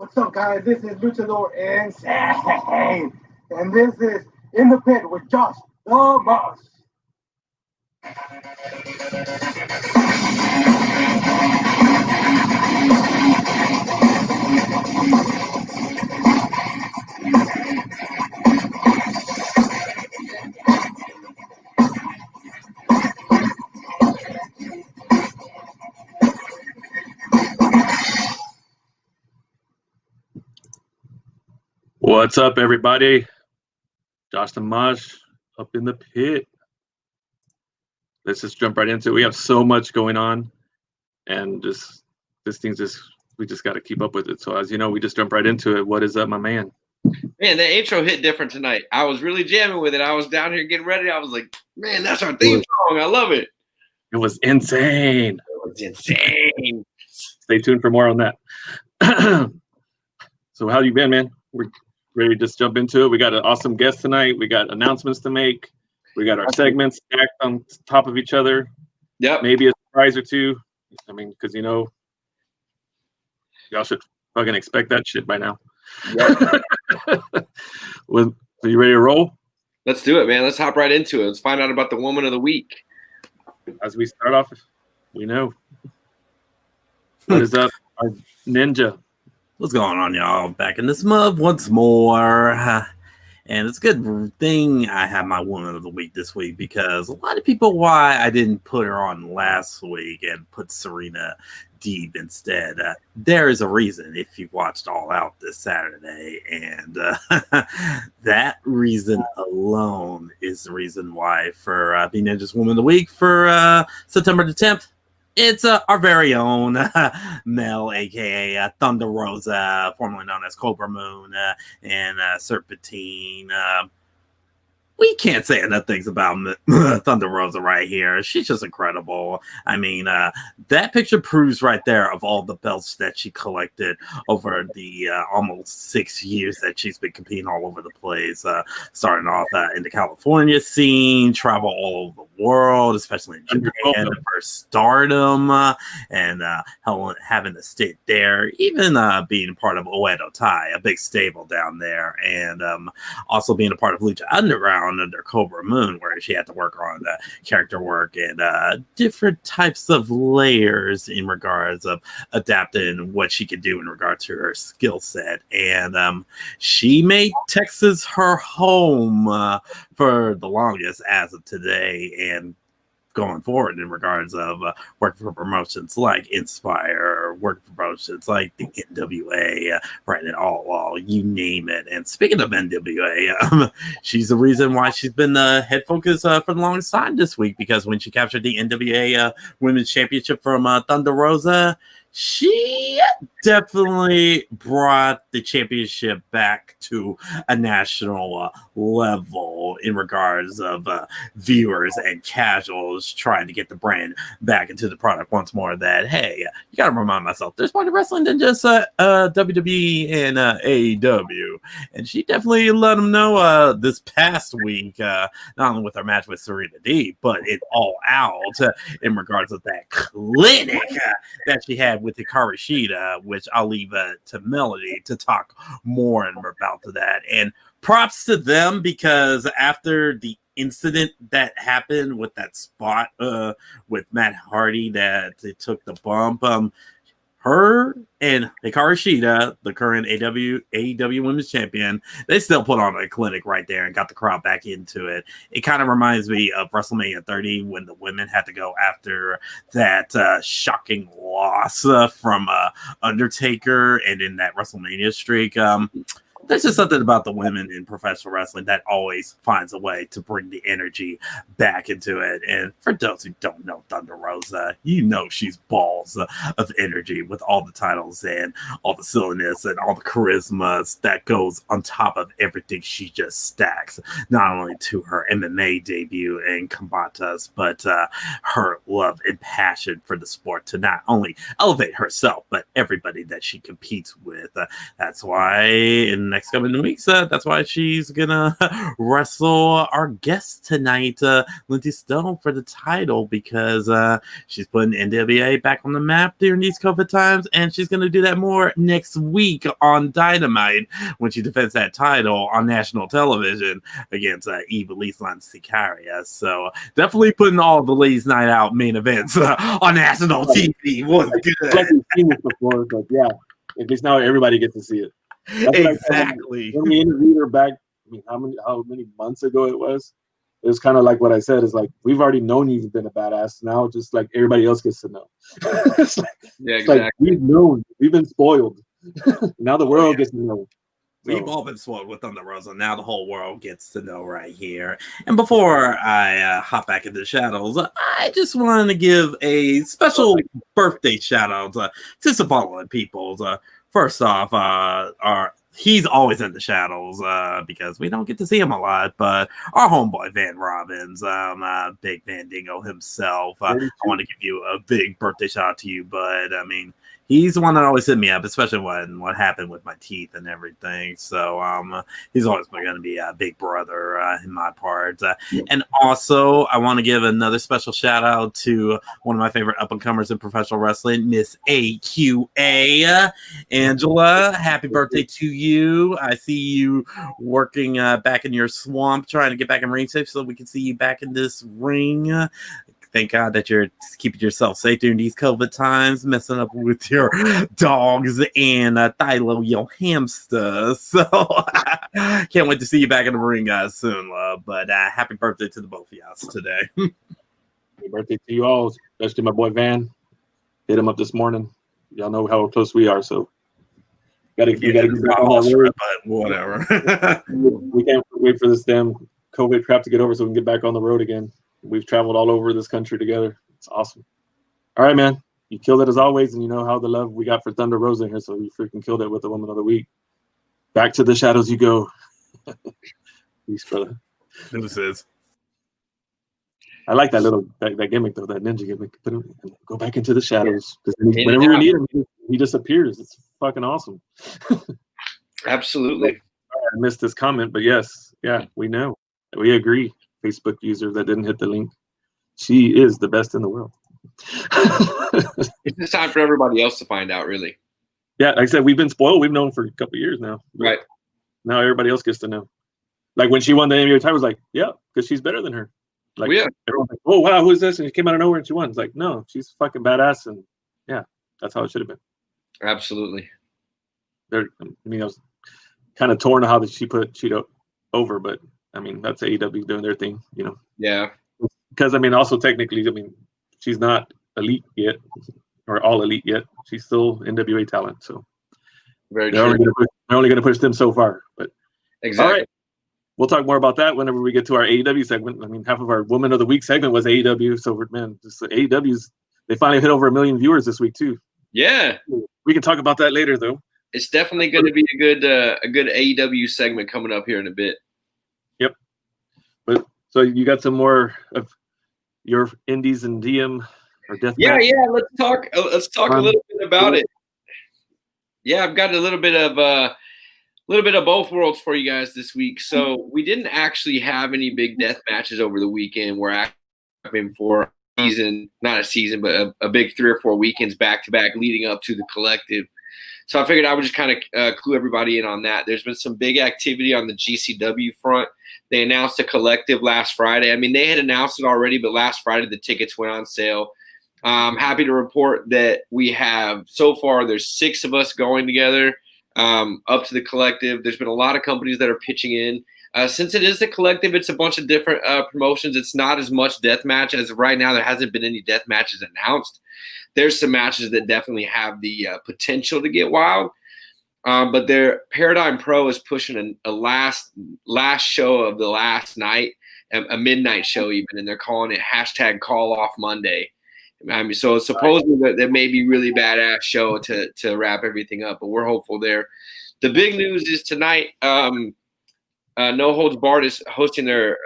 What's up, guys? This is Luchador Insane, and this is In the Pit with Josh the Mosh. What's up, everybody? Josh the Mosh up in the pit. Let's just jump right into it. We have so much going on, and we just got to keep up with it. So, as you know, we just jump right into it. What is up, my man? Man, that intro hit different tonight. I was really jamming with it. I was down here getting ready. I was like, man, that's our theme song. I love it. It was insane. Stay tuned for more on that. So, how you been, man? We're ready to just jump into it. We got an awesome guest tonight. We got announcements to make. We got our segments stacked on top of each other. Yep. Maybe a surprise or two. I mean, because y'all should fucking expect that shit by now. Yep. Are you ready to roll? Let's do it, man. Let's hop right into it. Let's find out about the woman of the week. As we start off, we know. What is up, our ninja? What's going on, y'all? Back in this month once more. And it's a good thing I have my woman of the week this week, because a lot of people why I didn't put her on last week and put Serena Deeb instead. There is a reason if you watched All Out this Saturday, and that reason alone is the reason why for the Ninja's Woman of the Week for September the 10th. It's our very own Mel, a.k.a. Thuder Rosa, formerly known as Cobra Moon, and Serpentine. We can't say enough things about Thuder Rosa right here. She's just incredible. I mean, that picture proves right there of all the belts that she collected over the almost 6 years that she's been competing all over the place. Starting off in the California scene, travel all over the world, especially in Japan for Stardom, and having to stint there, even being part of Oedo Tai, a big stable down there, and also being a part of Lucha Underground under Cobra Moon, where she had to work on character work and different types of layers in regards of adapting what she could do in regard to her skill set. And she made Texas her home for the longest as of today, and going forward in regards of working for promotions like Inspire, working for promotions like the NWA, right, and all you name it. And speaking of NWA, she's the reason why she's been the head focus for the longest time this week, because when she captured the NWA Women's Championship from Thuder Rosa, she definitely brought the championship back to a national level in regards of viewers and casuals trying to get the brand back into the product once more. That, hey, you got to remind myself, there's more to wrestling than just WWE and AEW. And she definitely let them know this past week, not only with her match with Serena Deeb, but it all out in regards of that clinic that she had with Hikaru Shida, which I'll leave to Melody to talk more and more about to that. And props to them, because after the incident that happened with that spot with Matt Hardy, that it took the bump, her and Hikaru Shida, the current AEW Women's Champion, they still put on a clinic right there and got the crowd back into it. It kind of reminds me of WrestleMania 30 when the women had to go after that shocking loss from Undertaker, and in that WrestleMania streak. There's just something about the women in professional wrestling that always finds a way to bring the energy back into it. And for those who don't know Thuder Rosa, you know she's balls of energy with all the titles and all the silliness and all the charisma that goes on top of everything she just stacks, not only to her MMA debut in Combatas, but her love and passion for the sport to not only elevate herself, but everybody that she competes with. That's why in next coming weeks. That's why she's gonna wrestle our guest tonight, Lindsay Snow, for the title, because she's putting NWA back on the map during these COVID times, and she's gonna do that more next week on Dynamite when she defends that title on national television against Eva Leesland Sicaria. So definitely putting all the Ladies Night Out main events on national TV was good. Like we've seen this before, but yeah, at least now everybody gets to see it. That's Exactly. when we interviewed her back, I mean, how many months ago it was? It was kind of like what I said. Is like we've already known you've been a badass. Now, just like everybody else gets to know. It's exactly. Like we've known, we've been spoiled. Now the world gets to know. We've all been spoiled with Thunder Rosa. Now the whole world gets to know right here. And before I hop back into the shadows, I just wanted to give a special birthday shout out to some following people. First off, he's always in the shadows because we don't get to see him a lot. But our homeboy Van Robbins, Big Van Dingo himself, I want to give you a big birthday shout out to you, bud. I mean, he's the one that always hit me up, especially when what happened with my teeth and everything. So he's always going to be a big brother in my part. And also, I want to give another special shout out to one of my favorite up and comers in professional wrestling, Miss AQA. Angela, happy birthday to you. I see you working back in your swamp, trying to get back in ring safe so we can see you back in this ring. Thank God that you're keeping yourself safe during these COVID times, messing up with your dogs and Thilo, your hamster. So can't wait to see you back in the ring, guys, soon, love. But happy birthday to the both of y'all today. Happy birthday to you all, especially my boy Van. Hit him up this morning. Y'all know how close we are, so we gotta get back on that road. But whatever. We can't wait for this damn COVID crap to get over so we can get back on the road again. We've traveled all over this country together. It's awesome. All right, man. You killed it as always, and you know how the love we got for Thunder Rosa here, so you freaking killed it with the Woman of the Week. Back to the shadows you go. Peace, brother. Deuces. I like that little that gimmick though, that ninja gimmick. Go back into the shadows because whenever we need him, he disappears. It's fucking awesome. Absolutely. I missed this comment, but yes, yeah, we know. We agree. Facebook user that didn't hit the link. She is the best in the world. It's just time for everybody else to find out, really. Yeah, like I said, we've been spoiled. We've known for a couple of years now. Right. Now everybody else gets to know. Like when she won the NBA title, I was like, yeah, because she's better than her. Like, everyone's like, oh, wow, who's this? And she came out of nowhere and she won. It's like, no, she's fucking badass. And yeah, that's how it should have been. Absolutely. I mean, I was kind of torn on how she put Cheeto over, but I mean, that's AEW doing their thing, you know. Yeah. Because I mean, also technically, I mean, she's not elite yet, or all elite yet. She's still NWA talent, so very they're true. only going to push them so far. But exactly. All right, we'll talk more about that whenever we get to our AEW segment. I mean, half of our Woman of the Week segment was AEW, so man, just the AEW's they finally hit over 1 million viewers this week too. Yeah. We can talk about that later, though. It's definitely going to be a good AEW segment coming up here in a bit. Yep. But so you got some more of your indies and DM or death? Yeah. Let's talk a little bit about it. Yeah, I've got a little bit of both worlds for you guys this week. So we didn't actually have any big death matches over the weekend. We're actually for not a season, but a big 3 or 4 weekends back to back leading up to the collective. So I figured I would just kind of clue everybody in on that. There's been some big activity on the GCW front. They announced a collective last Friday. I mean, they had announced it already, but last Friday the tickets went on sale. I'm happy to report that we have, so far, there's 6 of us going together up to the collective. There's been a lot of companies that are pitching in. Since it is the collective, it's a bunch of different promotions. It's not as much death match as of right now. There hasn't been any death matches announced. There's some matches that definitely have the potential to get wild. But their Paradigm Pro is pushing a last show of the last night, a midnight show even, and they're calling it #CallOff Monday. I mean, so supposedly that may be really badass show to wrap everything up, but we're hopeful there. The big news is tonight, No Holds Barred is hosting their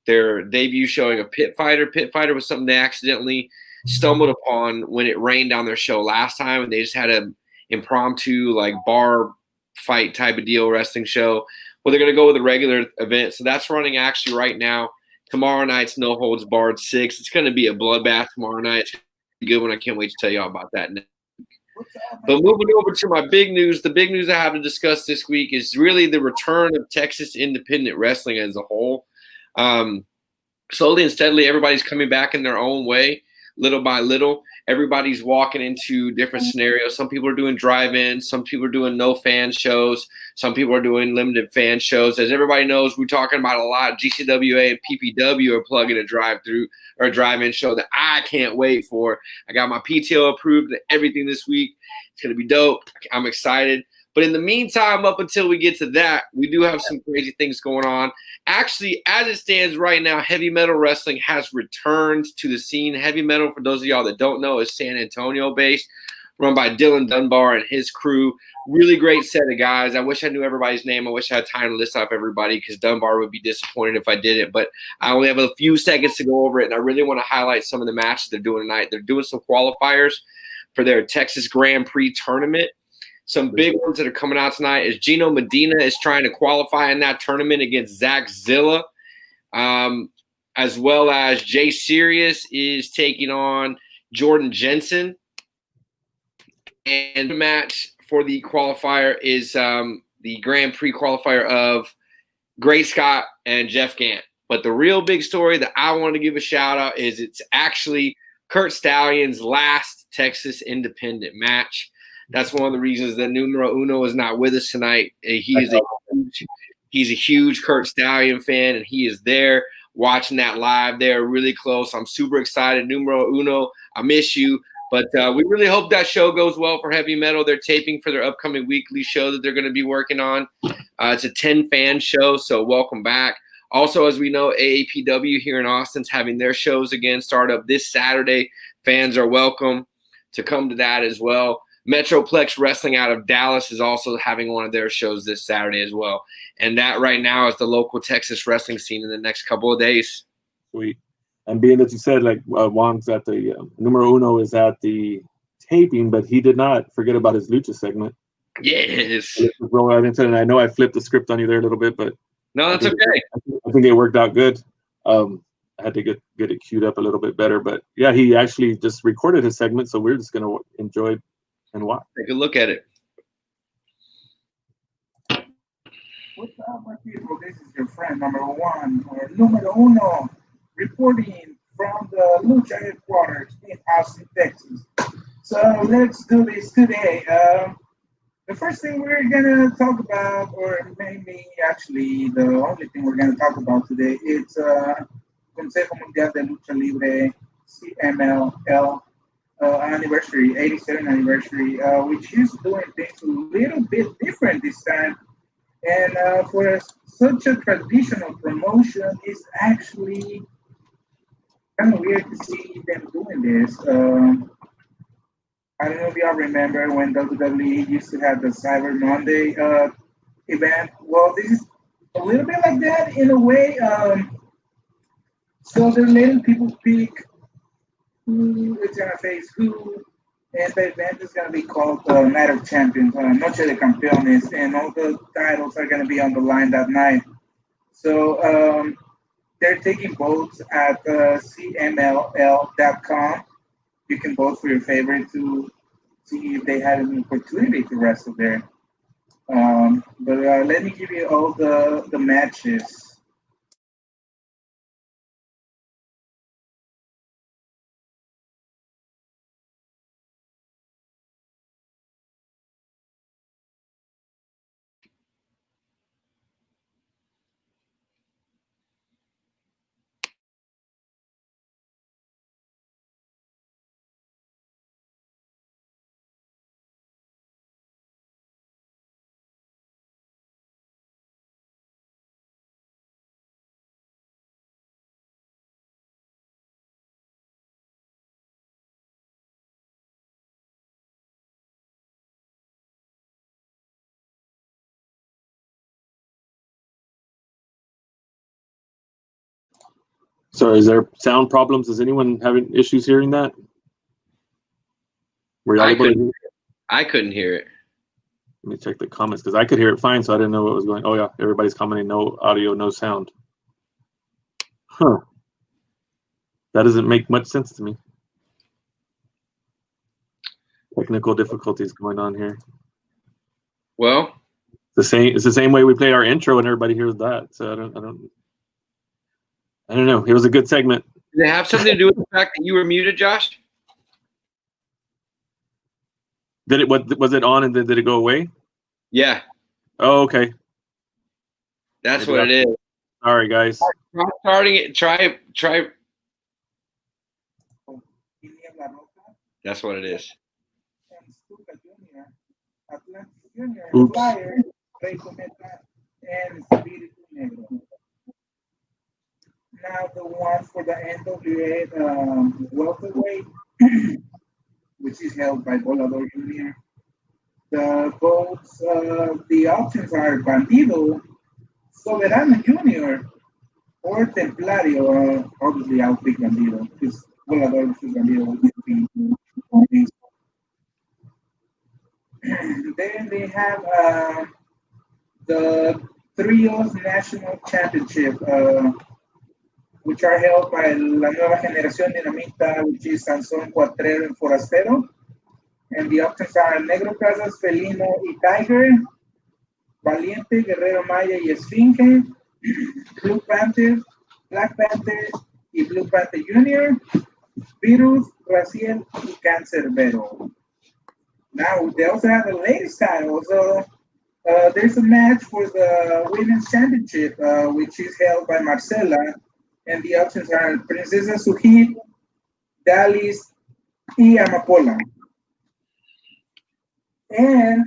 debut showing of Pit Fighter. Pit Fighter was something they accidentally stumbled upon when it rained on their show last time, and they just had an impromptu like bar fight type of deal wrestling show. Well, they're going to go with a regular event. So that's running actually right now. Tomorrow night's No Holds Barred 6. It's going to be a bloodbath tomorrow night. It's going to be a good one. I can't wait to tell y'all about that. But moving over to my big news, the big news I have to discuss this week is really the return of Texas independent wrestling as a whole. Slowly and steadily, everybody's coming back in their own way, little by little. Everybody's walking into different scenarios. Some people are doing drive-ins. Some people are doing no fan shows. Some people are doing limited fan shows. As everybody knows, we're talking about a lot. GCWA and PPW are plugging a drive-through or a drive-in show that I can't wait for. I got my PTO approved and everything this week. It's going to be dope. I'm excited. But in the meantime, up until we get to that, we do have some crazy things going on. Actually, as it stands right now, heavy metal wrestling has returned to the scene. Heavy metal, for those of y'all that don't know, is San Antonio-based, run by Dylan Dunbar and his crew. Really great set of guys. I wish I knew everybody's name. I wish I had time to list off everybody because Dunbar would be disappointed if I didn't. But I only have a few seconds to go over it, and I really want to highlight some of the matches they're doing tonight. They're doing some qualifiers for their Texas Grand Prix tournament. Some big ones that are coming out tonight is Gino Medina is trying to qualify in that tournament against Zach Zilla, as well as Jay Sirius is taking on Jordan Jensen. And the match for the qualifier is the Grand Prix qualifier of Great Scott and Jeff Gant. But the real big story that I want to give a shout out is it's actually Kurt Stallion's last Texas independent match. That's one of the reasons that Numero Uno is not with us tonight. He's a huge Kurt Stallion fan, and he is there watching that live there really close. I'm super excited. Numero Uno, I miss you. But we really hope that show goes well for heavy metal. They're taping for their upcoming weekly show that they're going to be working on. It's a 10-fan show, so welcome back. Also, as we know, AAPW here in Austin's having their shows again start up this Saturday. Fans are welcome to come to that as well. Metroplex Wrestling out of Dallas is also having one of their shows this Saturday as well. And that right now is the local Texas wrestling scene in the next couple of days. Sweet. And being that you said, like, Wong's at the Numero Uno is at the taping, but he did not forget about his lucha segment. Yes. And I know I flipped the script on you there a little bit, but no, that's okay. I think it worked out good. I had to get it queued up a little bit better, but yeah, he actually just recorded his segment, so we're just going to enjoy and watch. Take a look at it. What's up, my people? This is your friend number one, or numero uno, reporting from the Lucha headquarters in Austin, Texas. So let's do this today. The first thing we're going to talk about, or maybe actually the only thing we're going to talk about today, is Consejo Mundial de Lucha Libre, CMLL, anniversary, 87th anniversary, which is doing things a little bit different this time. And for such a traditional promotion, it's actually kind of weird to see them doing this. I don't know if y'all remember when WWE used to have the Cyber Monday event. Well, this is a little bit like that in a way. So they're letting people pick who is going to face who, and the event is going to be called Night of Champions, Noche de Campeones, and all the titles are going to be on the line that night. So they're taking votes at CMLL.com. You can vote for your favorite to see if they had an opportunity to wrestle there. But let me give you all the matches. Sorry, is there sound problems? Is anyone having issues hearing that? Were you able to hear it? I couldn't hear it. Let me check the comments because I could hear it fine, so I didn't know what was going. Oh yeah, everybody's commenting no audio, no sound. Huh. That doesn't make much sense to me. Technical difficulties going on here. Well, It's the same way we play our intro and everybody hears that. So I don't know. It was a good segment. did it have something to do with the fact that you were muted, Josh? Was it on and did it go away? Yeah, Oh, okay. that's Maybe what it is. Sorry, guys. Try starting it. Try. Tiniebla Rosa That's what it is. and Stuka Jr., Atlantis Jr., Oops. Flyer, Rey Cometa, and Espíritu Negro. Now the one for the NWA welterweight, which is held by Volador Jr. The options are Bandido, Soberano Jr., or Templario. Obviously, I'll pick Bandido because Volador versus Bandido will be. Then they have the Trios National Championship, which are held by La Nueva Generación Dinamita, which is Sansón Cuatrero and Forastero. And the options are Negro Casas, Felino y Tiger, Valiente, Guerrero Maya y Esfinge, Blue Panther, Black Panther y Blue Panther Jr., Virus, Raciel y Cancerbero. Now, they also have the latest title. So there's a match for the Women's Championship, which is held by Marcela. And the options are Princesa Sujit, Dalis, y Amapola. And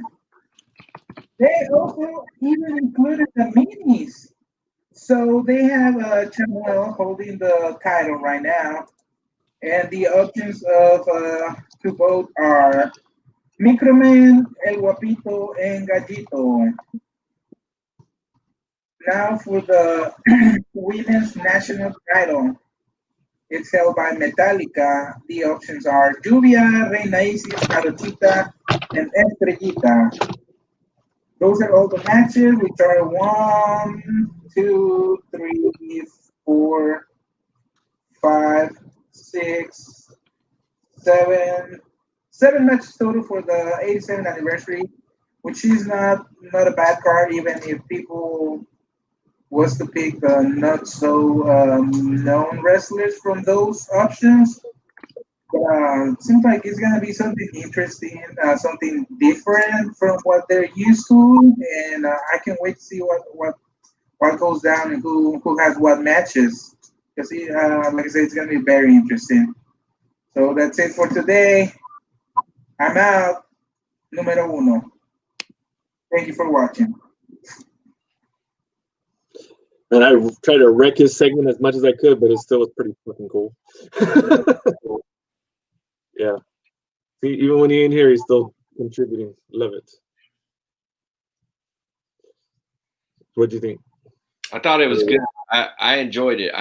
they also even included the minis. So they have Chamuel holding the title right now. And the options of to vote are Microman, El Guapito, and Gallito. Now for the women's national title, it's held by Metallica. The options are Lluvia, Reina Isis, Jarochita, and Estrellita. Those are all the matches, which are 1, 2, 3, 4, 5, 6, 7. 7 matches total for the 87th anniversary, which is not a bad card, even if people was to pick the not so known wrestlers from those options. Seems like it's gonna be something interesting, something different from what they're used to, and I can't wait to see what goes down and who has what matches. Because like I said, it's gonna be very interesting. So that's it for today. I'm out. Número uno. Thank you for watching. And I tried to wreck his segment as much as I could, but it still was pretty fucking cool. Yeah. See, even when he ain't here, he's still contributing. Love it. What'd you think? I thought it was good. I enjoyed it.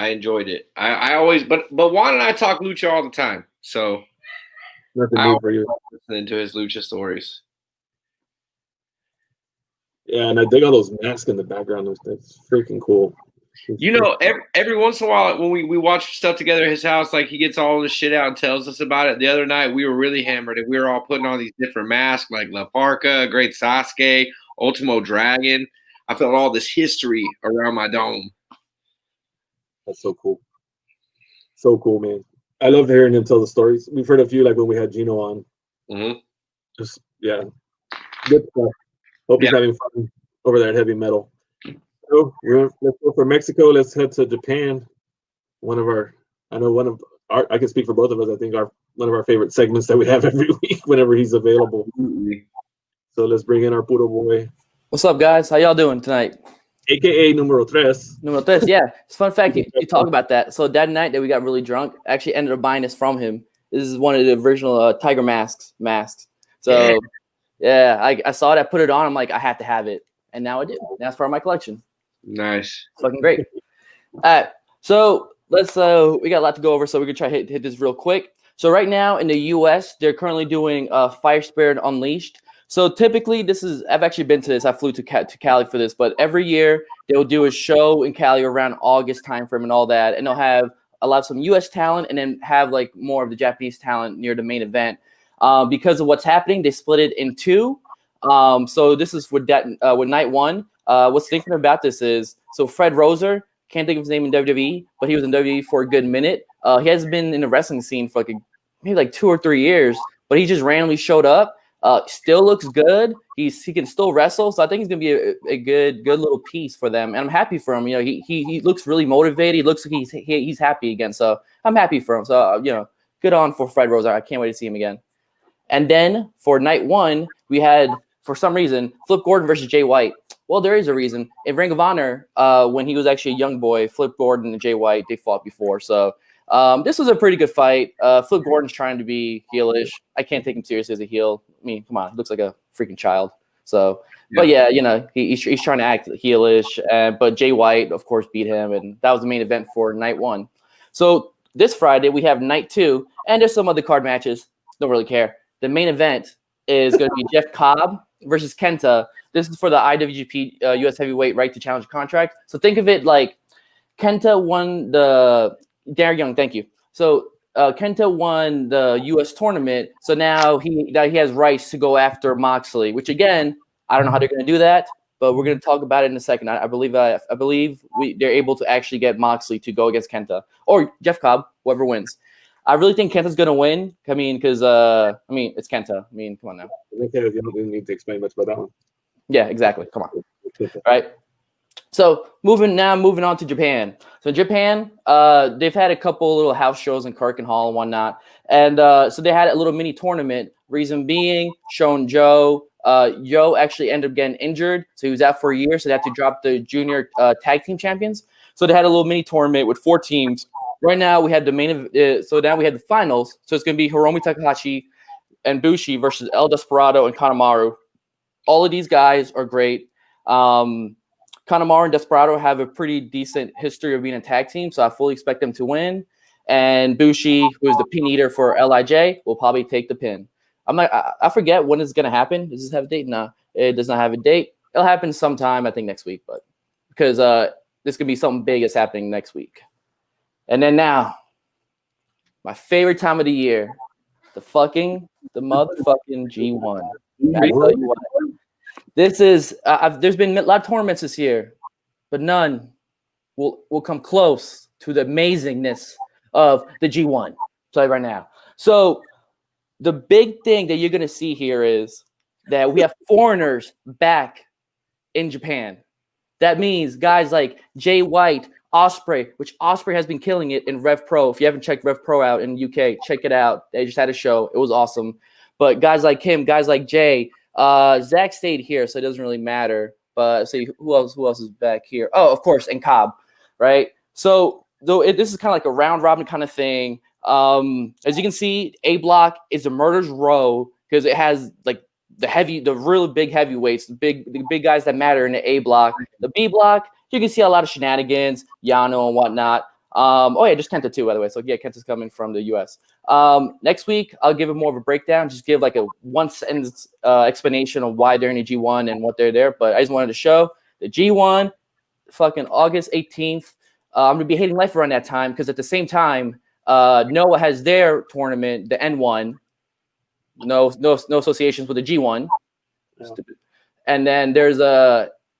I always, but Juan and I talk lucha all the time, so Nothing I new always for you. love listening to his lucha stories. Yeah, and I dig all those masks in the background. That's freaking cool. You know, every once in a while when we watch stuff together at his house, like he gets all this shit out and tells us about it. The other night we were really hammered and we were all putting on these different masks like La Parca, Great Sasuke, Ultimo Dragon. I felt all this history around my dome. That's so cool. So cool, man. I love hearing him tell the stories. We've heard a few, like when we had Gino on. Mm-hmm. Just, yeah. Good stuff. Hope he's having fun over there at Heavy Metal. So let's go for Mexico. Let's head to Japan. I can speak for both of us. I think one of our favorite segments that we have every week whenever he's available. Absolutely. So let's bring in our puro boy. What's up, guys? How y'all doing tonight? AKA numero tres. Numero tres, yeah. It's a fun fact you talk about that. So that night that we got really drunk, I actually ended up buying this from him. This is one of the original Tiger masks. So yeah, I saw it, I put it on. I'm like, I have to have it, and now I do. That's part of my collection. Nice. Fucking great. All right, so let's we got a lot to go over, so we can try to hit this real quick. So right now in the U.S., they're currently doing Fire Spirit Unleashed. So typically, I've actually been to this. I flew to Cali for this, but every year they'll do a show in Cali around August timeframe and all that, and they'll have some U.S. talent and then have like more of the Japanese talent near the main event. Because of what's happening, they split it in two. So this is with night one. What's thinking about this is Fred Rosa, can't think of his name in WWE, but he was in WWE for a good minute. He has been in the wrestling scene for maybe like 2 or 3 years, but he just randomly showed up. Still looks good. He can still wrestle, so I think he's gonna be a good little piece for them, and I'm happy for him. You know, he looks really motivated. He looks like he's happy again, so I'm happy for him. So good on for Fred Rosa. I can't wait to see him again. And then for night one, we had, for some reason, Flip Gordon versus Jay White. Well, there is a reason. In Ring of Honor, when he was actually a young boy, Flip Gordon and Jay White, they fought before, so. This was a pretty good fight. Flip Gordon's trying to be heelish. I can't take him seriously as a heel. I mean, come on, he looks like a freaking child. So, yeah. But yeah, he's trying to act heelish. But Jay White, of course, beat him, and that was the main event for night one. So this Friday we have night two, and there's some other card matches. Don't really care. The main event is going to be Jeff Cobb versus Kenta. This is for the IWGP US Heavyweight right to challenge contract. So think of it like Kenta won the. Darren Young, thank you. So Kenta won the U.S. tournament, so now he has rights to go after Moxley. Which again, I don't know how they're going to do that, but we're going to talk about it in a second. I believe they're able to actually get Moxley to go against Kenta or Jeff Cobb, whoever wins. I really think Kenta's going to win. I mean, because it's Kenta. I mean, come on now. Okay, you don't need to explain much about that one. Yeah, exactly. Come on. All right. So moving on to Japan. So Japan, they've had a couple little house shows in Kirk and Hall and whatnot. And so they had a little mini tournament. Reason being, Shown Joe. Joe actually ended up getting injured. So he was out for a year. So they had to drop the junior tag team champions. So they had a little mini tournament with 4 teams. Right now we had the so now we had the finals. So it's going to be Hiromu Takahashi and Bushi versus El Desperado and Kanemaru. All of these guys are great. Kanemaru and Desperado have a pretty decent history of being a tag team, so I fully expect them to win. And Bushi, who is the pin eater for LIJ, will probably take the pin. I forget when it's going to happen. Does this have a date? No, it does not have a date. It'll happen sometime, I think, next week, but because this could be something big that's happening next week. And then now, my favorite time of the year, the motherfucking G1. I tell you what. This is there's been a lot of tournaments this year, but none will come close to the amazingness of the G1. I'll tell you right now. So the big thing that you're going to see here is that we have foreigners back in Japan. That means guys like Jay White, Ospreay, which Ospreay has been killing it in Rev Pro. If you haven't checked Rev Pro out in the UK, check it out. They just had a show. It was awesome. But guys like him, guys like Jay, Zach stayed here, so it doesn't really matter. But see who else is back here? Oh, of course, and Cobb, right? So this is kind of like a round robin kind of thing. As you can see, A block is a murder's row because it has like the really big heavyweights, the big guys that matter in the A block. The B block, you can see a lot of shenanigans, Yano and whatnot. Just Kenta too, by the way. So yeah, Kenta's coming from the US. Next week, I'll give it more of a breakdown, just give like a one sentence explanation of why they're in the G1 and what they're there. But I just wanted to show the G1, fucking August 18th. I'm gonna be hating life around that time because at the same time, Noah has their tournament, the N1. No associations with the G1. No. And then there's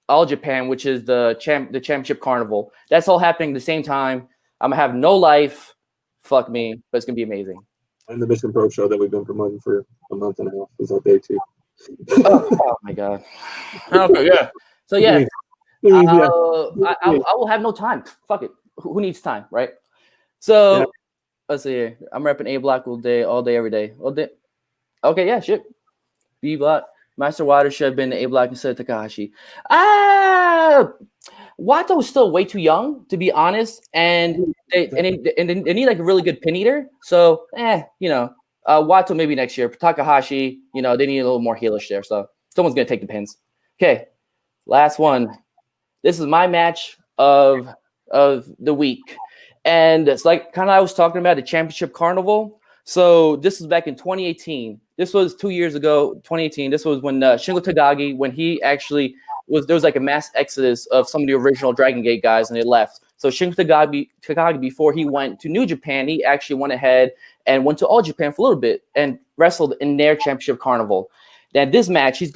All Japan, which is the championship carnival. That's all happening at the same time. I'm gonna have no life. Fuck me, but it's gonna be amazing. And the Mission Pro show that we've been promoting for a month and a half is our day 2. oh my god. Okay, yeah. So yeah, I will have no time. Fuck it. Who needs time, right? So let's see here. I'm repping A block all day, every day. All day. Okay, yeah, shit. B block. Master Water should have been the A block instead of Takahashi. Wato is still way too young, to be honest, and they need like a really good pin eater. So, Wato maybe next year. Takahashi, they need a little more heelish there. So someone's gonna take the pins. Okay, last one. This is my match of the week, and it's like kind of I was talking about the championship carnival. So this was back in 2018. This was 2 years ago, 2018. This was when Shingo Takagi, when he actually there was like a mass exodus of some of the original Dragon Gate guys, and they left. So Shingo Takagi, before he went to New Japan, he actually went ahead and went to All Japan for a little bit and wrestled in their championship carnival. Then this match, he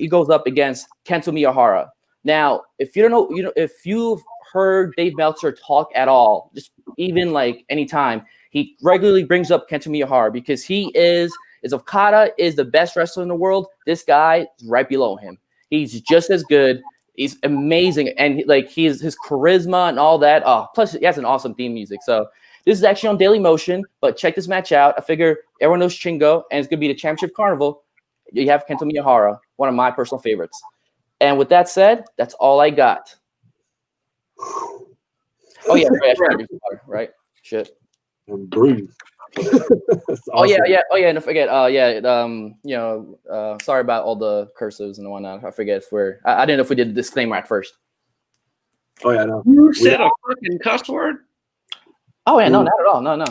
goes up against Kento Miyahara. Now, if you don't know, if you've heard Dave Meltzer talk at all, just even like anytime, he regularly brings up Kento Miyahara because he is Okada is the best wrestler in the world. This guy is right below him. He's just as good. He's amazing, and his charisma and all that. Oh, plus he has an awesome theme music. So this is actually on Daily Motion, but check this match out. I figure everyone knows Shingo, and it's gonna be the Championship Carnival. You have Kento Miyahara, one of my personal favorites. And with that said, that's all I got. Oh yeah, right? Shit. And breathe. Oh yeah. And don't forget. Sorry about all the cursives and whatnot. I forget if I didn't know if we did the disclaimer at first. Oh yeah, no. You said a fucking cuss word? Oh yeah, no, not at all. No.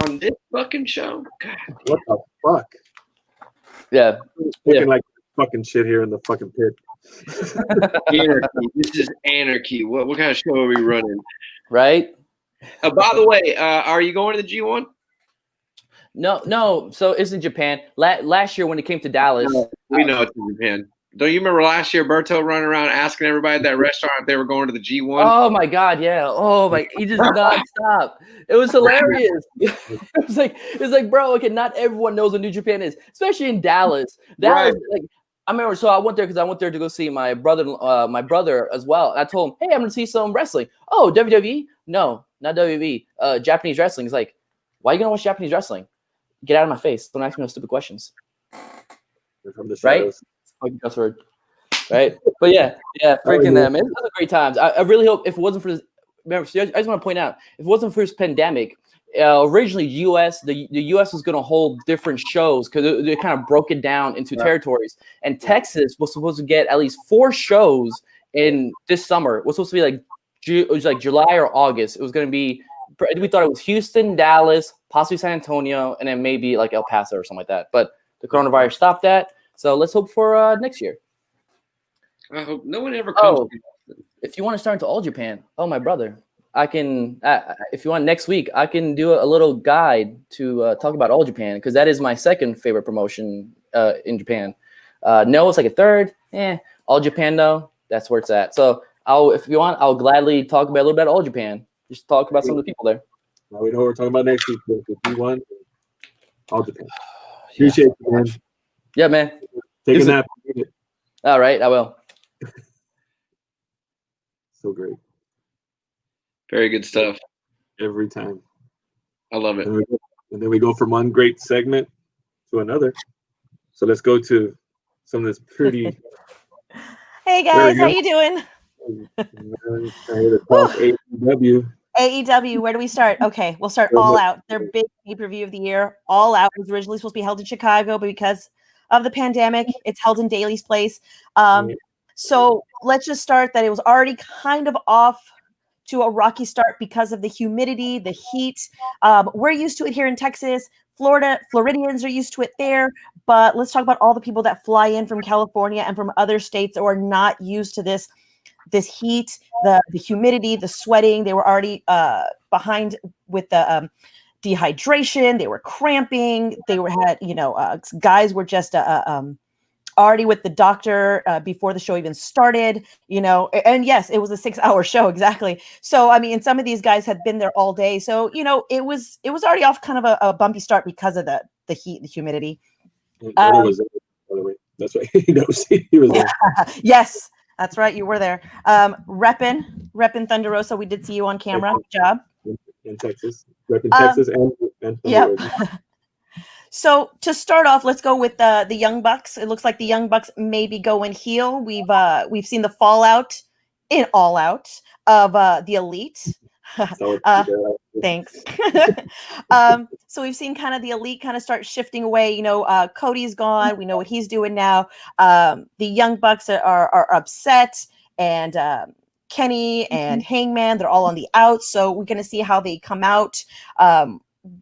On this fucking show? God. What the fuck? Yeah. Looking like fucking shit here in the fucking pit. Anarchy. This is anarchy. What kind of show are we running? Right. By the way, are you going to the G1? No. So it's in Japan. Last year when it came to Dallas, we know it's in Japan. Don't you remember last year Berto running around asking everybody at that restaurant if they were going to the G1? Oh my God, yeah. Oh my, he just nonstop. It was hilarious. It's like, bro, okay, not everyone knows what New Japan is, especially in Dallas. Right. Like, I remember, so I went there because I went there to go see my brother as well. And I told him, hey, I'm gonna see some wrestling. Oh, WWE? No, not WWE. Japanese wrestling. He's like, why are you gonna watch Japanese wrestling? Get out of my face. Don't ask me no stupid questions. From the right? Fucking cuss word. Right? But yeah, freaking them. It was a great times. I really hope if it wasn't for this, remember, I just want to point out, if it wasn't for this pandemic, originally the U.S. was going to hold different shows because they kind of broke it down into territories. And Texas was supposed to get at least 4 shows in this summer. It was supposed to be it was like July or August. It was going to be, we thought it was Houston, Dallas, possibly San Antonio, and then maybe like El Paso or something like that. But the coronavirus stopped that. So let's hope for next year. I hope no one ever comes. Oh, if you want to start into All Japan, my brother, I can. If you want next week, I can do a little guide to talk about All Japan because that is my second favorite promotion in Japan. No, it's like a third. All Japan though, that's where it's at. So if you want, I'll gladly talk about a little bit of All Japan. Just talk about some of the people there. Now we know what we're talking about next week. If you want, All Japan. Appreciate you, man. Yeah, man. Take a nap. All right, I will. So great. Very good stuff. Every time. I love it. And then we go from one great segment to another. So let's go to some of this pretty. Hey guys, how you doing? AEW. AEW, where do we start? Okay, we'll start All Out. Their big pay-per-view of the year. All Out was originally supposed to be held in Chicago, but because of the pandemic, it's held in Daly's place. So let's just start that it was already kind of off to a rocky start because of the humidity, the heat. We're used to it here in Texas. Floridians are used to it there. But let's talk about all the people that fly in from California and from other states or are not used to this heat, the humidity, the sweating. They were already behind with the dehydration. They were cramping. They had, guys were just already with the doctor before the show even started, and yes, it was a 6-hour show. Exactly. So, I mean, some of these guys had been there all day. So, it was already off kind of a bumpy start because of the heat, the humidity. Was there, by the way. That's right. He was there. Yes. That's right. You were there. Reppin' Thunder Rosa. We did see you on camera. Good job. In Texas. Reppin' Texas and Thunder Rosa. So to start off, let's go with the Young Bucks. It looks like the Young Bucks may be going heel. We've seen the fallout in All Out of the Elite. Thanks. So we've seen kind of the Elite kind of start shifting away. Cody's gone. We know what he's doing now. The Young Bucks are upset, and Kenny and Hangman, they're all on the outs. So we're going to see how they come out.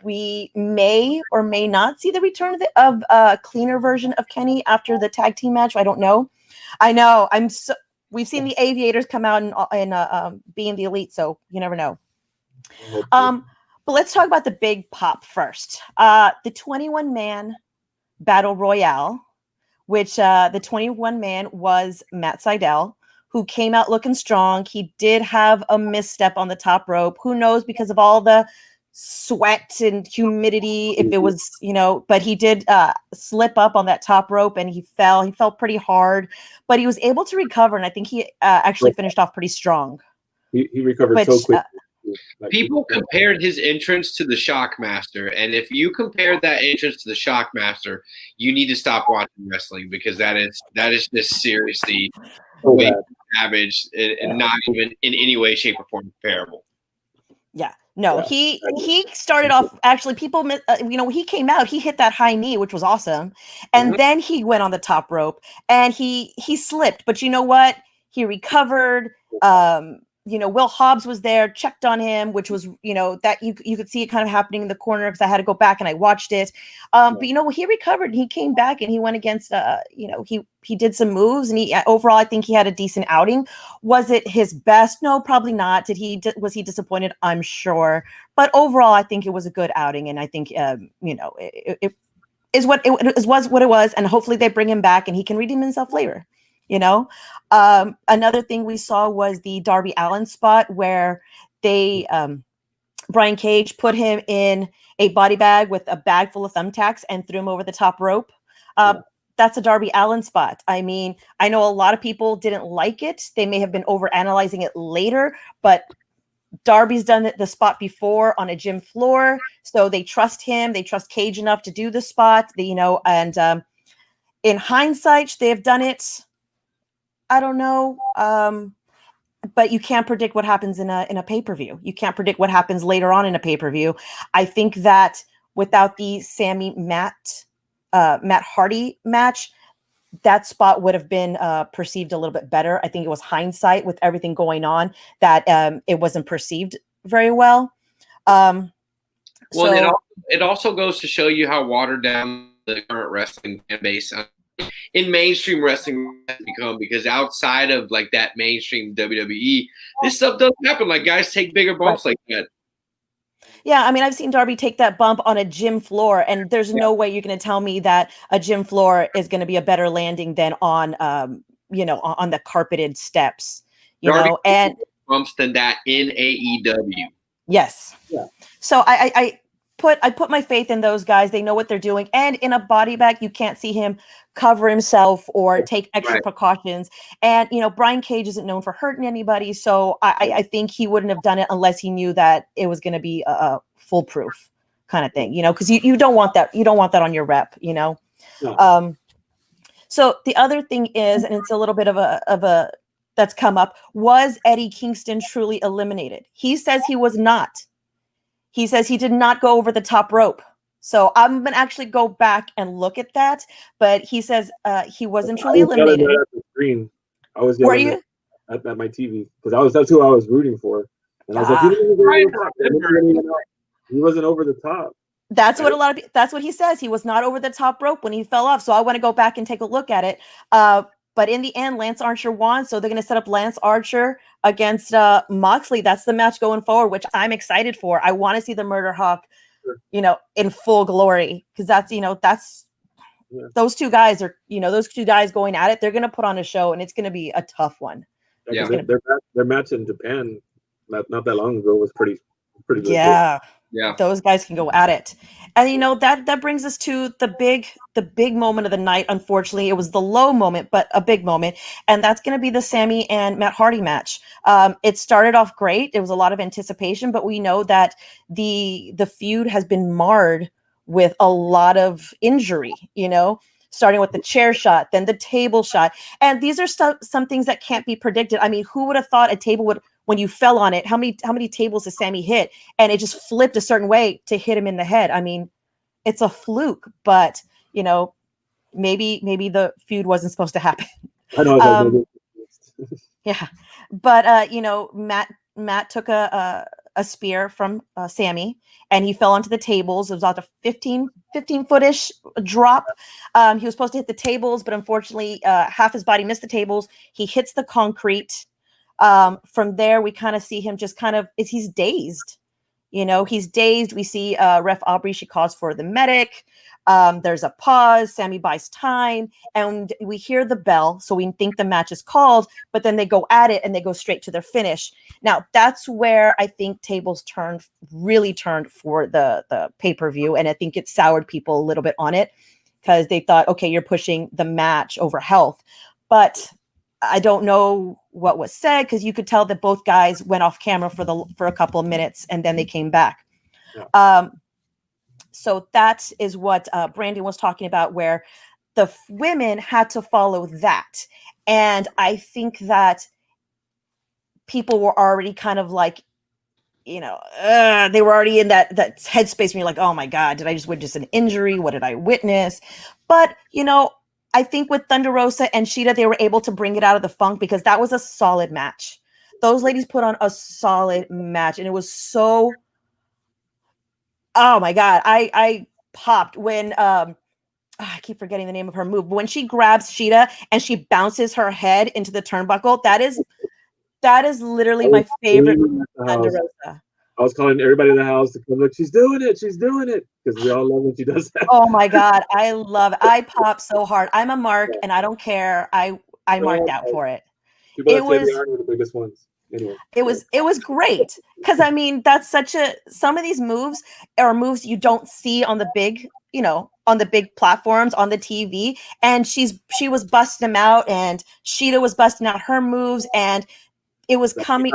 we may or may not see the return of a cleaner version of Kenny after the tag team match. I don't know. I know. We've seen the Aviators come out and being the Elite, so you never know. But let's talk about the big pop first. The 21-man Battle Royale, which the 21-man was Matt Sydal, who came out looking strong. He did have a misstep on the top rope. Who knows, because of all the sweat and humidity, if it was, but he did slip up on that top rope and he fell. He fell pretty hard, but he was able to recover. And I think he actually finished off pretty strong. He recovered so quick. People compared his entrance to the Shockmaster, and if you compared that entrance to the Shockmaster, you need to stop watching wrestling, because that is just seriously way savage and not even in any way, shape, or form comparable. Yeah, no, he started off, actually, people, he came out, he hit that high knee, which was awesome, and then he went on the top rope and he slipped, but you know what? He recovered. Will Hobbs was there, checked on him, which was, that you could see it kind of happening in the corner, because I had to go back and I watched it. But he recovered and he came back and he went against, he did some moves, and overall, I think he had a decent outing. Was it his best? No, probably not. Was he disappointed? I'm sure. But overall, I think it was a good outing. And I think, it was what it was. And hopefully they bring him back and he can redeem himself later. Another thing we saw was the Darby Allin spot where they Brian Cage put him in a body bag with a bag full of thumbtacks and threw him over the top rope. That's a Darby Allin spot. I mean, I know a lot of people didn't like it. They may have been overanalyzing it later, but Darby's done the spot before on a gym floor, so they trust him. They trust Cage enough to do the spot. And in hindsight, they have done it. I don't know, but you can't predict what happens in a pay-per-view. You can't predict what happens later on in a pay-per-view. I think that without the Sammy Matt Hardy match, that spot would have been perceived a little bit better. I think it was hindsight with everything going on that it wasn't perceived very well. It also goes to show you how watered down the current wrestling fan base in mainstream wrestling has become, because outside of like that mainstream WWE, this stuff doesn't happen. Like, guys take bigger bumps like that. Yeah, I mean, I've seen Darby take that bump on a gym floor, and there's no way you're going to tell me that a gym floor is going to be a better landing than on, on the carpeted steps. Darby and bumps than that in AEW. Yes. Yeah. So I put my faith in those guys. They know what they're doing. And in a body bag, you can't see him cover himself or take extra precautions. And, Brian Cage isn't known for hurting anybody. So I think he wouldn't have done it unless he knew that it was going to be a foolproof kind of thing, because you don't want that. You don't want that on your rep, No. So the other thing is, and it's a little bit of a that's come up, was Eddie Kingston truly eliminated? He says he was not. He says he did not go over the top rope. So I'm going to actually go back and look at that. But he says he wasn't truly eliminated. At the screen. I was Were you? At my TV, because that's who I was rooting for. And I was like, he wasn't over the top. That's what that's what he says. He was not over the top rope when he fell off. So I want to go back and take a look at it. But in the end, Lance Archer won. So they're going to set up Lance Archer against Moxley. That's the match going forward, which I'm excited for. I want to see the Murder Hawk, in full glory, because that's those two guys are, those two guys going at it. They're going to put on a show, and it's going to be a tough one. Yeah, their match in Japan not that long ago was pretty good. Yeah. Those guys can go at it. And that brings us to the big moment of the night. Unfortunately, it was the low moment, but a big moment. And that's going to be the Sammy and Matt Hardy match. It started off great. It was a lot of anticipation, but we know that the feud has been marred with a lot of injury, starting with the chair shot, then the table shot. And these are some things that can't be predicted. I mean, who would have thought a table would, when you fell on it, how many tables does Sammy hit? And it just flipped a certain way to hit him in the head. I mean, it's a fluke, but maybe the feud wasn't supposed to happen. I know. Yeah, but Matt took a a spear from Sammy, and he fell onto the tables. It was about a 15 footish drop. He was supposed to hit the tables, but unfortunately, half his body missed the tables. He hits the concrete. From there, we kind of see him just he's dazed. He's dazed. We see Ref Aubrey. She calls for the medic. There's a pause. Sammy buys time, and we hear the bell. So we think the match is called, but then they go at it and they go straight to their finish. Now, that's where I think tables really turned for the pay-per-view. And I think it soured people a little bit on it because they thought, okay, you're pushing the match over health. But I don't know what was said because you could tell that both guys went off camera for a couple of minutes and then they came back. Yeah. So that is what Brandon was talking about, where the women had to follow that. And I think that people were already kind of like, they were already in that headspace where you're like, oh my God, did I just witness an injury? What did I witness? But, I think with Thunder Rosa and Sheeta, they were able to bring it out of the funk because that was a solid match. Those ladies put on a solid match, and it was so, oh my God, I popped when I keep forgetting the name of her move. When she grabs Sheeta and she bounces her head into the turnbuckle, that is literally my favorite Thunder Rosa. I was calling everybody in the house to come look. She's doing it. Because we all love when she does that. Oh my God. I love it. I pop so hard. I'm a mark and I don't care. I marked out for it. People that say they are the biggest ones. Anyway. It was great. Because that's some of these moves are moves you don't see on the big, on the big platforms, on the TV. And she was busting them out, and Sheeta was busting out her moves, and it was coming,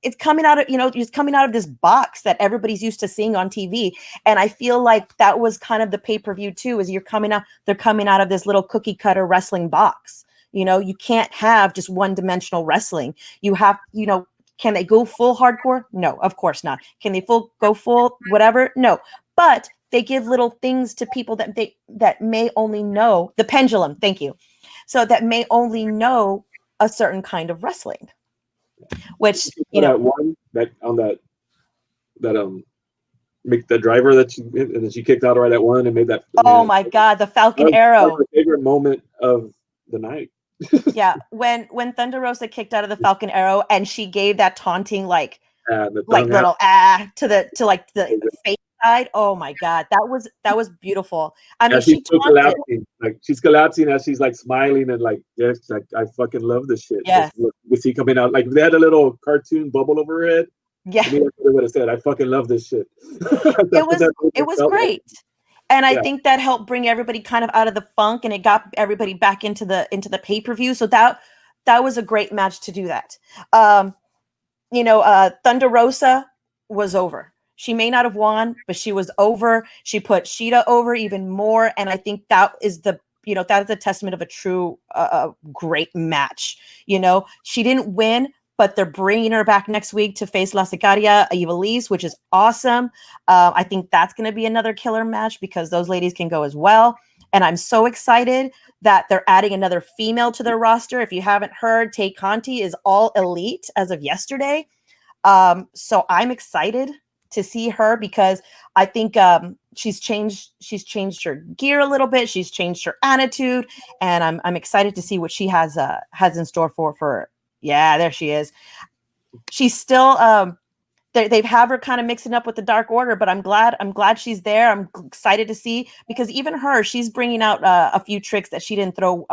it's coming out of, it's coming out of this box that everybody's used to seeing on TV. And I feel like that was kind of the pay-per-view too, is they're coming out of this little cookie cutter wrestling box. You can't have just one-dimensional wrestling. You have, can they go full hardcore? No, of course not. Can they go full whatever? No. But they give little things to people that may only know the pendulum. Thank you. So that may only know a certain kind of wrestling. Which that one that on that make the driver that she and then she kicked out right at one and made that. Oh my God, the Falcon Arrow! My favorite moment of the night. Yeah, when Thunder Rosa kicked out of the Falcon Arrow and she gave that taunting little to the face side. Oh my God, that was beautiful. I mean, she's collapsing, she's collapsing as she's smiling and yes, I fucking love this shit. Yeah, we see coming out they had a little cartoon bubble over her head. Yeah, I would have said I fucking love this shit. it was great. And I think that helped bring everybody kind of out of the funk, and it got everybody back into the pay-per-view. So that was a great match to do that. Thunder Rosa was over. She may not have won, but she was over. She put Sheeta over even more. And I think that is that is a testament of a true, great match. She didn't win, but they're bringing her back next week to face La Sicaria Ivelisse, which is awesome. I think that's going to be another killer match because those ladies can go as well. And I'm so excited that they're adding another female to their roster. If you haven't heard, Tay Conti is all elite as of yesterday. So I'm excited to see her because I think she's changed her gear a little bit. She's changed her attitude, and I'm excited to see what she has in store for. Yeah, there she is. She's still they've have her kind of mixing up with the Dark Order, but I'm glad she's there. I'm excited to see because even her, she's bringing out a few tricks that she didn't throw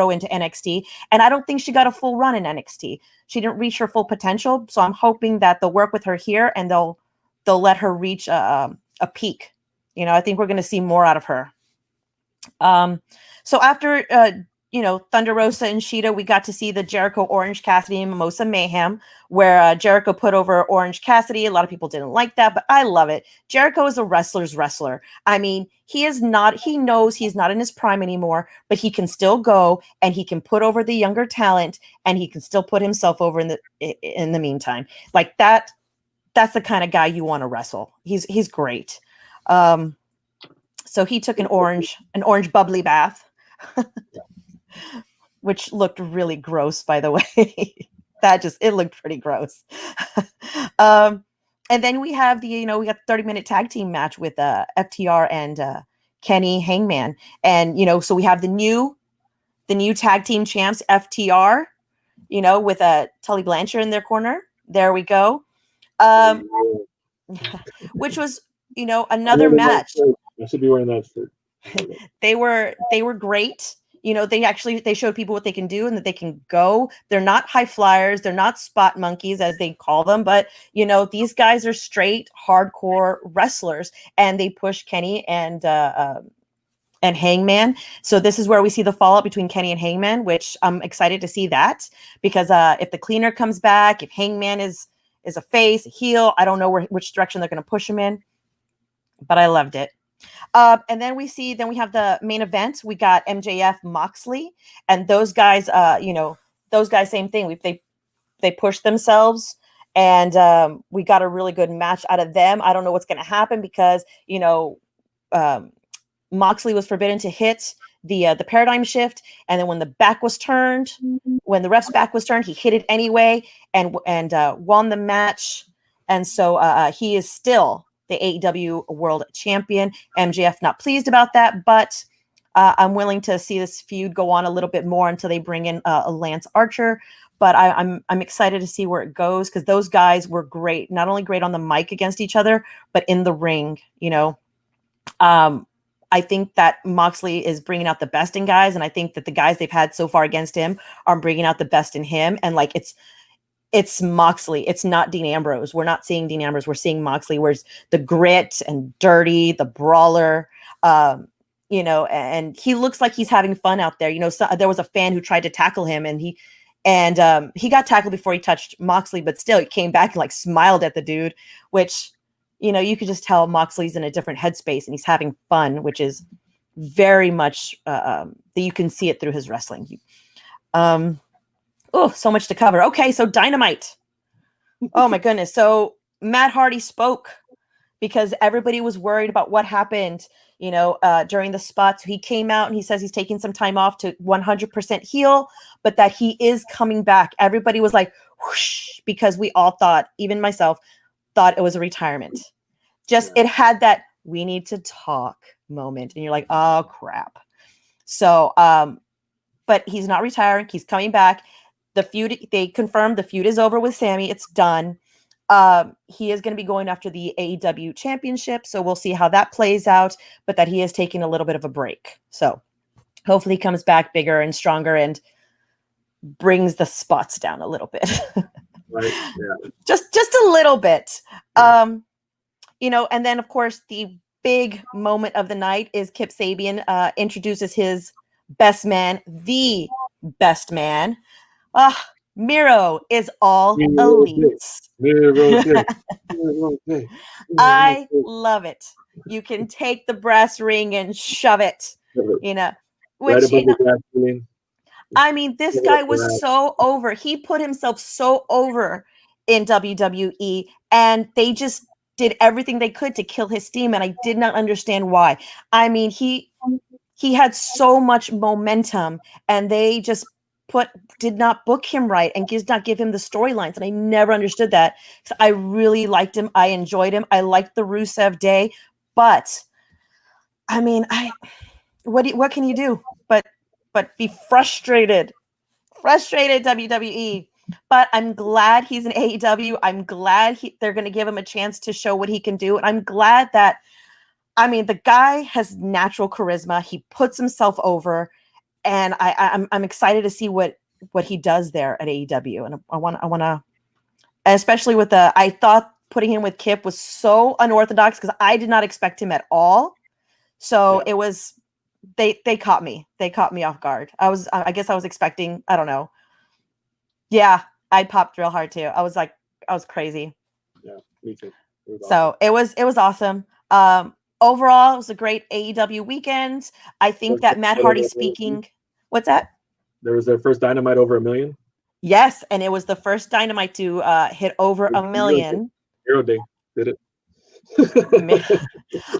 into NXT, and I don't think she got a full run in NXT. She didn't reach her full potential, so I'm hoping that they'll work with her here and they'll let her reach a peak. I think we're going to see more out of her. So after Thunder Rosa and Sheeta, we got to see the Jericho Orange Cassidy and Mimosa Mayhem, where Jericho put over Orange Cassidy. A lot of people didn't like that, but I love it. Jericho is a wrestler's wrestler. I mean, he knows he's not in his prime anymore, but he can still go and he can put over the younger talent and he can still put himself over in the meantime. Like that. That's the kind of guy you want to wrestle. He's great. So he took an orange bubbly bath, which looked really gross, by the way. It looked pretty gross. And then we have we got the 30-minute tag team match with FTR and Kenny Hangman. And, so we have the new tag team champs, FTR, with Tully Blanchard in their corner. There we go. Which was, another match. I should be wearing that shirt. They were great. They showed people what they can do and that they can go. They're not high flyers. They're not spot monkeys, as they call them. But, these guys are straight, hardcore wrestlers. And they push Kenny and Hangman. So this is where we see the fallout between Kenny and Hangman, which I'm excited to see that. Because if the cleaner comes back, if Hangman is a face, a heel, I don't know which direction they're going to push him in. But I loved it. And then we have the main event. We got MJF, Moxley, and those guys, same thing. They pushed themselves, and we got a really good match out of them. I don't know what's going to happen because, Moxley was forbidden to hit the paradigm shift. And then when the ref's back was turned, he hit it anyway and won the match. And so he is still the AEW World Champion. MJF not pleased about that, but I'm willing to see this feud go on a little bit more until they bring in Lance Archer. But I'm excited to see where it goes because those guys were great, not only great on the mic against each other, but in the ring. I think that Moxley is bringing out the best in guys, and I think that the guys they've had so far against him are bringing out the best in him. And it's Moxley. It's not Dean Ambrose. We're not seeing Dean Ambrose. We're seeing Moxley, where's the grit and dirty, the brawler, and he looks like he's having fun out there. So, there was a fan who tried to tackle him and he got tackled before he touched Moxley, but still he came back and smiled at the dude, which, you could just tell Moxley's in a different headspace and he's having fun, which is very much that you can see it through his wrestling. Oh, so much to cover. Okay, so Dynamite. Oh my goodness. So Matt Hardy spoke because everybody was worried about what happened, during the spots. He came out and he says he's taking some time off to 100% heal, but that he is coming back. Everybody was like, whoosh, because we all thought, even myself, thought it was a retirement. It had that we need to talk moment. And you're like, oh crap. So, but he's not retiring. He's coming back. The feud, they confirmed the feud is over with Sammy. It's done. He is going to be going after the AEW championship. So we'll see how that plays out, but that he is taking a little bit of a break. So hopefully he comes back bigger and stronger and brings the spots down a little bit. Right. Yeah. Just a little bit. And then of course the big moment of the night is Kip Sabian introduces his best man, the best man. Miro is all elite. I love it. You can take the brass ring and shove it, which, I mean, this guy was so over. He put himself so over in WWE, and they just did everything they could to kill his steam, and I did not understand why. I mean, he had so much momentum, and they just did not book him right and did not give him the storylines, and I never understood that. So I really liked him. I enjoyed him. I liked the Rusev Day, but I mean, what can you do but be frustrated, WWE. But I'm glad he's in AEW. I'm glad they're going to give him a chance to show what he can do, and I'm glad that, I mean, the guy has natural charisma. He puts himself over. And I'm excited to see what he does there at AEW, and I want to, especially with I thought putting him with Kip was so unorthodox because I did not expect him at all. So It was they caught me off guard. I guess I was expecting, I don't know. Yeah, I popped real hard too. I was crazy. Yeah, me too. So it was awesome. Overall, it was a great AEW weekend. I think that Matt Hardy speaking. What's that? There was their first Dynamite over 1 million. Yes, and it was the first Dynamite to hit over 1 million. Hero Day did it.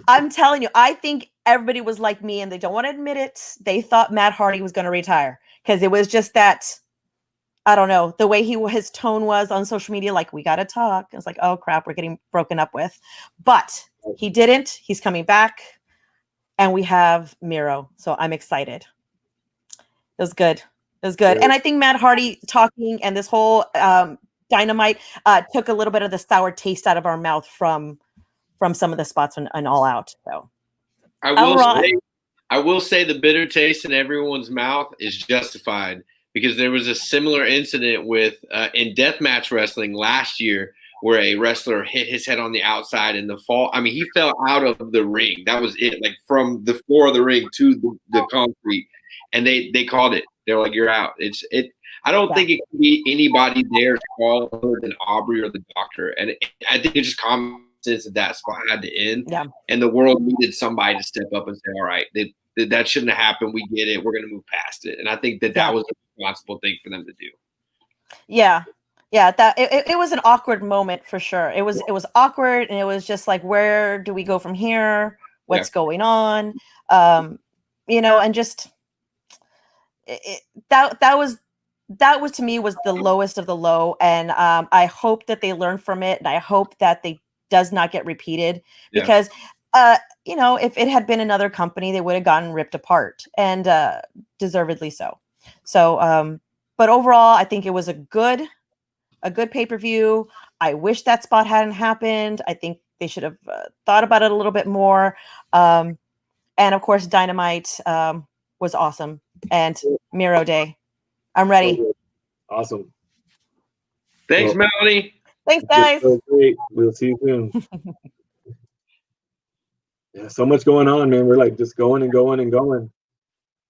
I'm telling you, I think everybody was like me, and they don't want to admit it. They thought Matt Hardy was going to retire because it was just that I don't know, the way his tone was on social media, like, we got to talk. I was like, oh crap, we're getting broken up with. But he didn't. He's coming back. And we have Miro. So I'm excited. It was good. It was good. And I think Matt Hardy talking and this whole Dynamite took a little bit of the sour taste out of our mouth from some of the spots on All Out. So I will say the bitter taste in everyone's mouth is justified, because there was a similar incident with in deathmatch wrestling last year where a wrestler hit his head on the outside in the fall. I mean, he fell out of the ring. That was it, like from the floor of the ring to the concrete, and they called it. They're like, "You're out." I don't think it can be anybody there's taller than Aubrey or the doctor, and I think it's just common sense that spot had to end. Yeah. And the world needed somebody to step up and say, "All right, that shouldn't have happened. We get it. We're going to move past it." And I think that was a responsible thing for them to do. Yeah. Yeah, that it was an awkward moment for sure. It was awkward, and it was just like, where do we go from here? What's going on? And just that was to me was the lowest of the low, and I hope that they learn from it, and I hope that they does not get repeated, because if it had been another company, they would have gotten ripped apart, and deservedly so. So, but overall, I think it was a good pay-per-view. I wish that spot hadn't happened. I think they should have thought about it a little bit more. And of course, Dynamite was awesome. And Miro Day. I'm ready. Awesome. Thanks, Melanie. Thanks, guys. Great. We'll see you soon. Yeah, so much going on, man. We're like just going and going and going.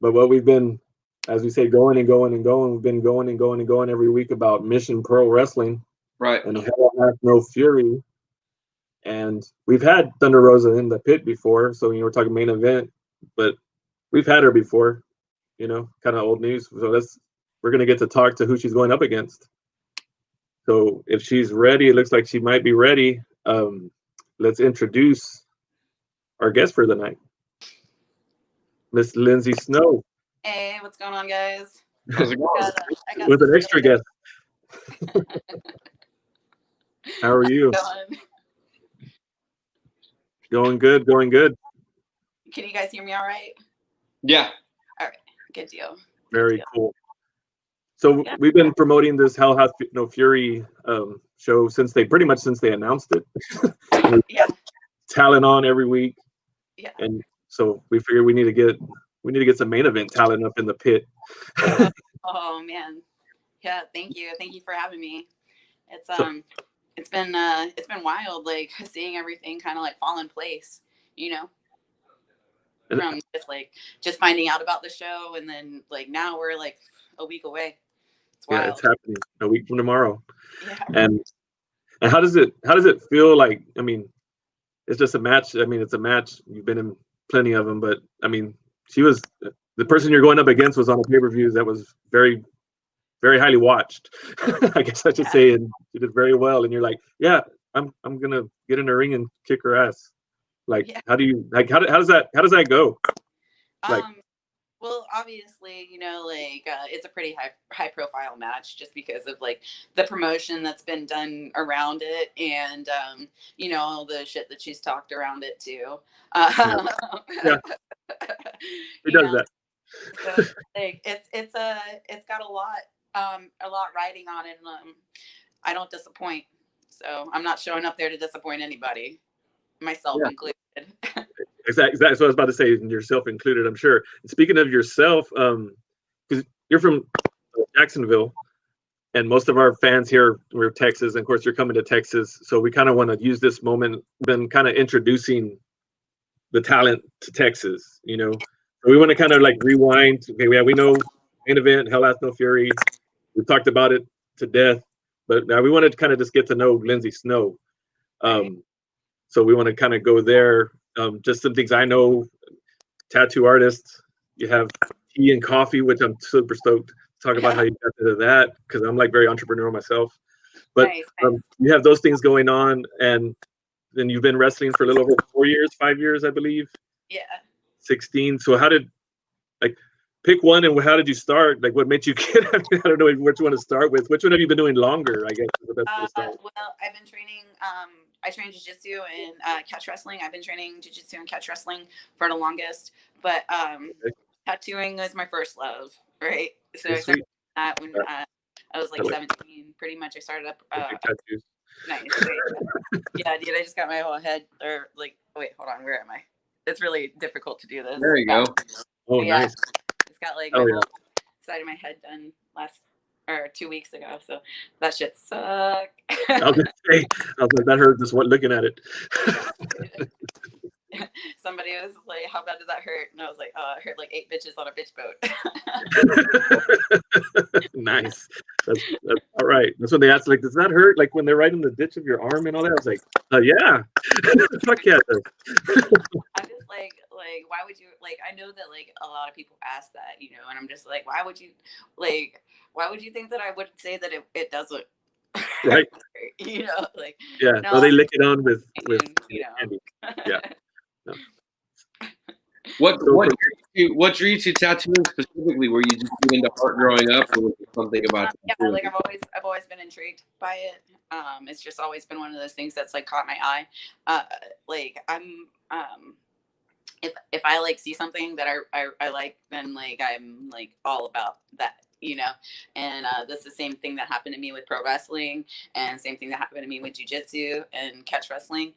But what we've been, as we say, going and going and going, we've been going and going and going every week about Mission Pro Wrestling. Right. And Hell Has No Fury. And we've had Thunder Rosa in the pit before. So, we're talking main event, but we've had her before, kind of old news. So we're going to get to talk to who she's going up against. So if she's ready, it looks like she might be ready. Let's introduce our guest for the night, Miss Lindsay Snow. Hey, what's going on, guys? How's it going? I got With an extra guest. How are you? Going good, going good. Can you guys hear me all right? Yeah. All right, good deal. Very cool. So we've been promoting this Hell Has No Fury show since they announced it. Yeah. Talent on every week. Yeah. And so we figured we need to get some main event talent up in the pit. Oh man. Yeah, thank you for having me. It's been wild, like seeing everything kind of like fall in place, from just finding out about the show, and then like now we're like a week away. It's wild. Yeah, it's happening a week from tomorrow. Yeah. And how does it feel like? I mean, it's just a match. I mean, it's a match. You've been in plenty of them, but I mean, the person you're going up against was on a pay-per-view that was very, very highly watched. I guess I should say, and she did very well. And you're like, yeah, I'm gonna get in the ring and kick her ass. Like, how does that go? Like, well, obviously, it's a pretty high profile match just because of like the promotion that's been done around it, and all the shit that she's talked around it too. Yeah. Who does that? So, like, it's got a lot riding on it, and I don't disappoint. So I'm not showing up there to disappoint anybody, myself included. Exactly. That's what I was about to say, and yourself included, I'm sure. And speaking of yourself, because you're from Jacksonville, and most of our fans here we're Texas, and of course you're coming to Texas, so we kind of want to use this moment, been kind of introducing the talent to Texas, So we want to kind of like rewind. Okay, we know main event, Hell Has No Fury. We've talked about it to death, but now we want to kind of just get to know Lindsay Snow. So we want to kind of go there. Just some things I know. Tattoo artist. You have tea and coffee, which I'm super stoked to talk about how you got into that, because I'm like very entrepreneurial myself. But nice. You have those things going on, and then you've been wrestling for a little over 5 years, I believe. Yeah. 16. So how did, like, pick one, and how did you start? Like, what made you get? I don't know which one to start with. Which one have you been doing longer? I guess is the best way to start. Well, I've been training. I train jiu-jitsu and catch wrestling. I've been training jiu-jitsu and catch wrestling for the longest, but tattooing was my first love, right? So I started that when I was like 17. Pretty much, I started up. Tattoos. Nice. Yeah, dude. I just got my whole head. Or like, wait, hold on. Where am I? It's really difficult to do this. There you go. Oh, yeah, nice. it's got like my whole side of my head done 2 weeks ago. So that shit sucked. I was like, that hurt just looking at it. Somebody was like, "How bad did that hurt?" And I was like, "Oh, it hurt like 8 bitches on a bitch boat." Nice. That's all right. That's when they asked, like, does that hurt? Like when they're right in the ditch of your arm and all that. I was like, yeah. Fuck yeah. I'm just like, why would you like? I know that like a lot of people ask that, you know, and I'm just like, why would you think that I would say that it doesn't? Right. You know, like yeah. No, they lick it on with you know. candy. Yeah. No. What drew you to tattooing specifically? Were you just into art growing up, or was it something about yeah, like I've always been intrigued by it. It's just always been one of those things that's like caught my eye. Like I'm if I like see something that I like, then like I'm like all about that, you know. And that's the same thing that happened to me with pro wrestling, and same thing that happened to me with jiu-jitsu and catch wrestling.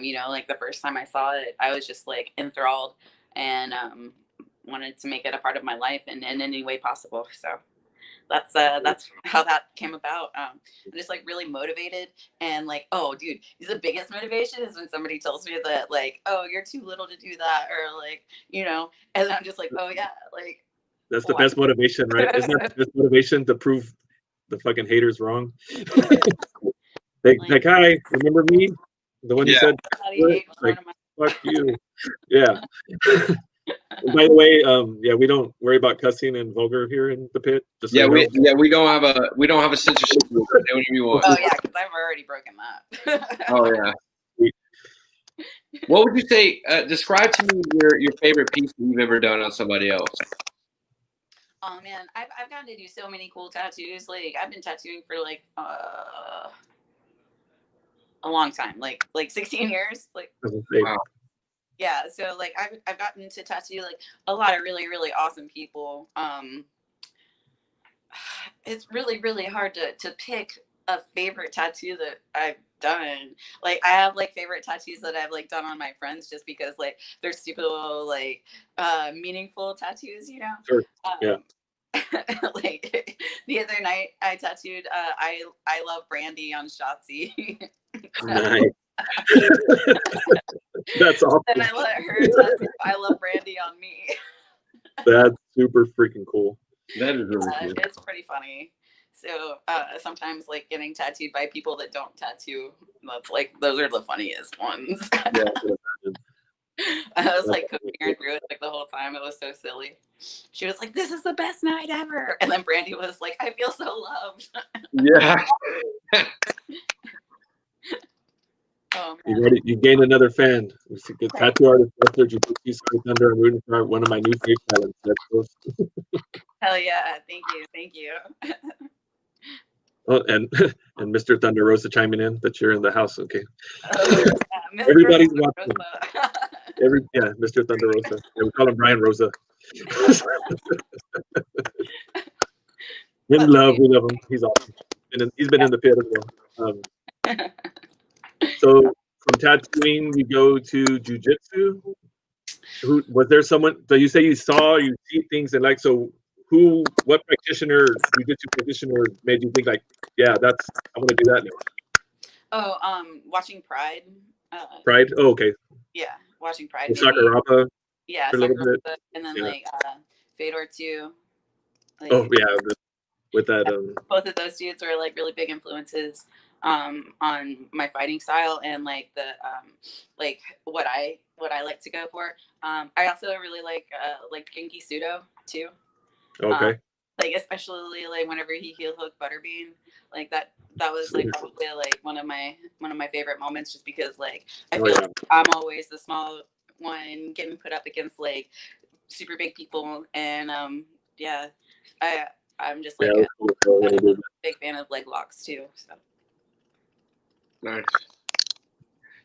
You know, like the first time I saw it, I was just like enthralled and wanted to make it a part of my life in any way possible. So that's how that came about. I'm just like really motivated, and like, oh dude, the biggest motivation is when somebody tells me that like, oh, you're too little to do that, or like, you know, and I'm just like, oh yeah, like that's the best motivation, right? Isn't that the best motivation to prove the fucking haters wrong? like, hi, remember me? The one you said, like, fuck you. Yeah. By the way, we don't worry about cussing and vulgar here in the pit. Just so we don't have a censorship. Do whatever you want. Oh yeah, because I've already broken that. Oh yeah. What would you say? Describe to me your favorite piece that you've ever done on somebody else. Oh man, I've gotten to do so many cool tattoos. Like I've been tattooing for like a long time, like 16 years. Like wow. Yeah, so like I've gotten to tattoo like a lot of really, really awesome people. It's really, really hard to pick a favorite tattoo that I've done. Like I have like favorite tattoos that I've like done on my friends just because like they're super like meaningful tattoos, you know? Sure. Yeah. Like the other night I tattooed I love Brandy on Shotzi. Nice. That's awesome. And I let her tattoo I love Brandy on me. That's super freaking cool. That is really cool. It's pretty funny. So sometimes like getting tattooed by people that don't tattoo, that's like those are the funniest ones. Yeah, I was like coherent through it like the whole time. It was so silly. She was like, "This is the best night ever," and then Brandy was like, "I feel so loved." Yeah. Oh, you gained another fan. Good tattoo artist, wrestler, jiu-jitsu, Thunder. I'm rooting for one of my new face talents. That's cool. Hell yeah! Thank you. Oh, and Mr. Thuder Rosa chiming in that you're in the house. Okay. Yeah, Everybody's watching. Mr. Thuder Rosa. Yeah, we call him Brian Rosa. In love, we love him. He's awesome. He's been in the pit as well. So from tattooing, you go to jiu-jitsu. Was there someone? So you say you see things, and like, so what practitioner, jiu-jitsu practitioner, made you think like, yeah, I want to do that now? Oh, watching Pride. Pride. Oh, okay. Yeah, watching Pride. Sakuraba. Yeah, for a little bit. and then like Fedor too. Like, oh yeah, with that. Both of those dudes were like really big influences on my fighting style and like the like what I like to go for. I also really like Genki Sudo too. Okay. Like especially like whenever he heel hooked Butterbean, like that was like probably like one of my favorite moments, just because like I feel like I'm always the small one getting put up against like super big people, and yeah, I'm just Yeah, like it was cool when he a did big fan of leg locks too. So. Nice.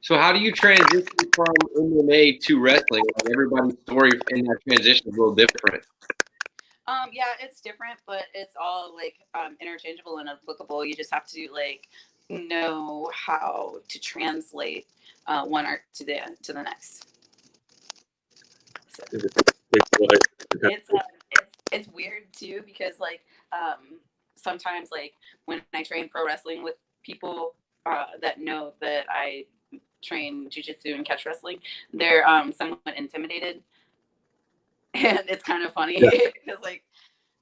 So how do you transition from MMA to wrestling? Like everybody's story in that transition is a little different. Yeah, it's different, but it's all like interchangeable and applicable. You just have to like know how to translate one art to the next. So it's weird too, because like sometimes like when I train pro wrestling with people that know that I train jiu-jitsu and catch wrestling, they're somewhat intimidated, and it's kind of funny because like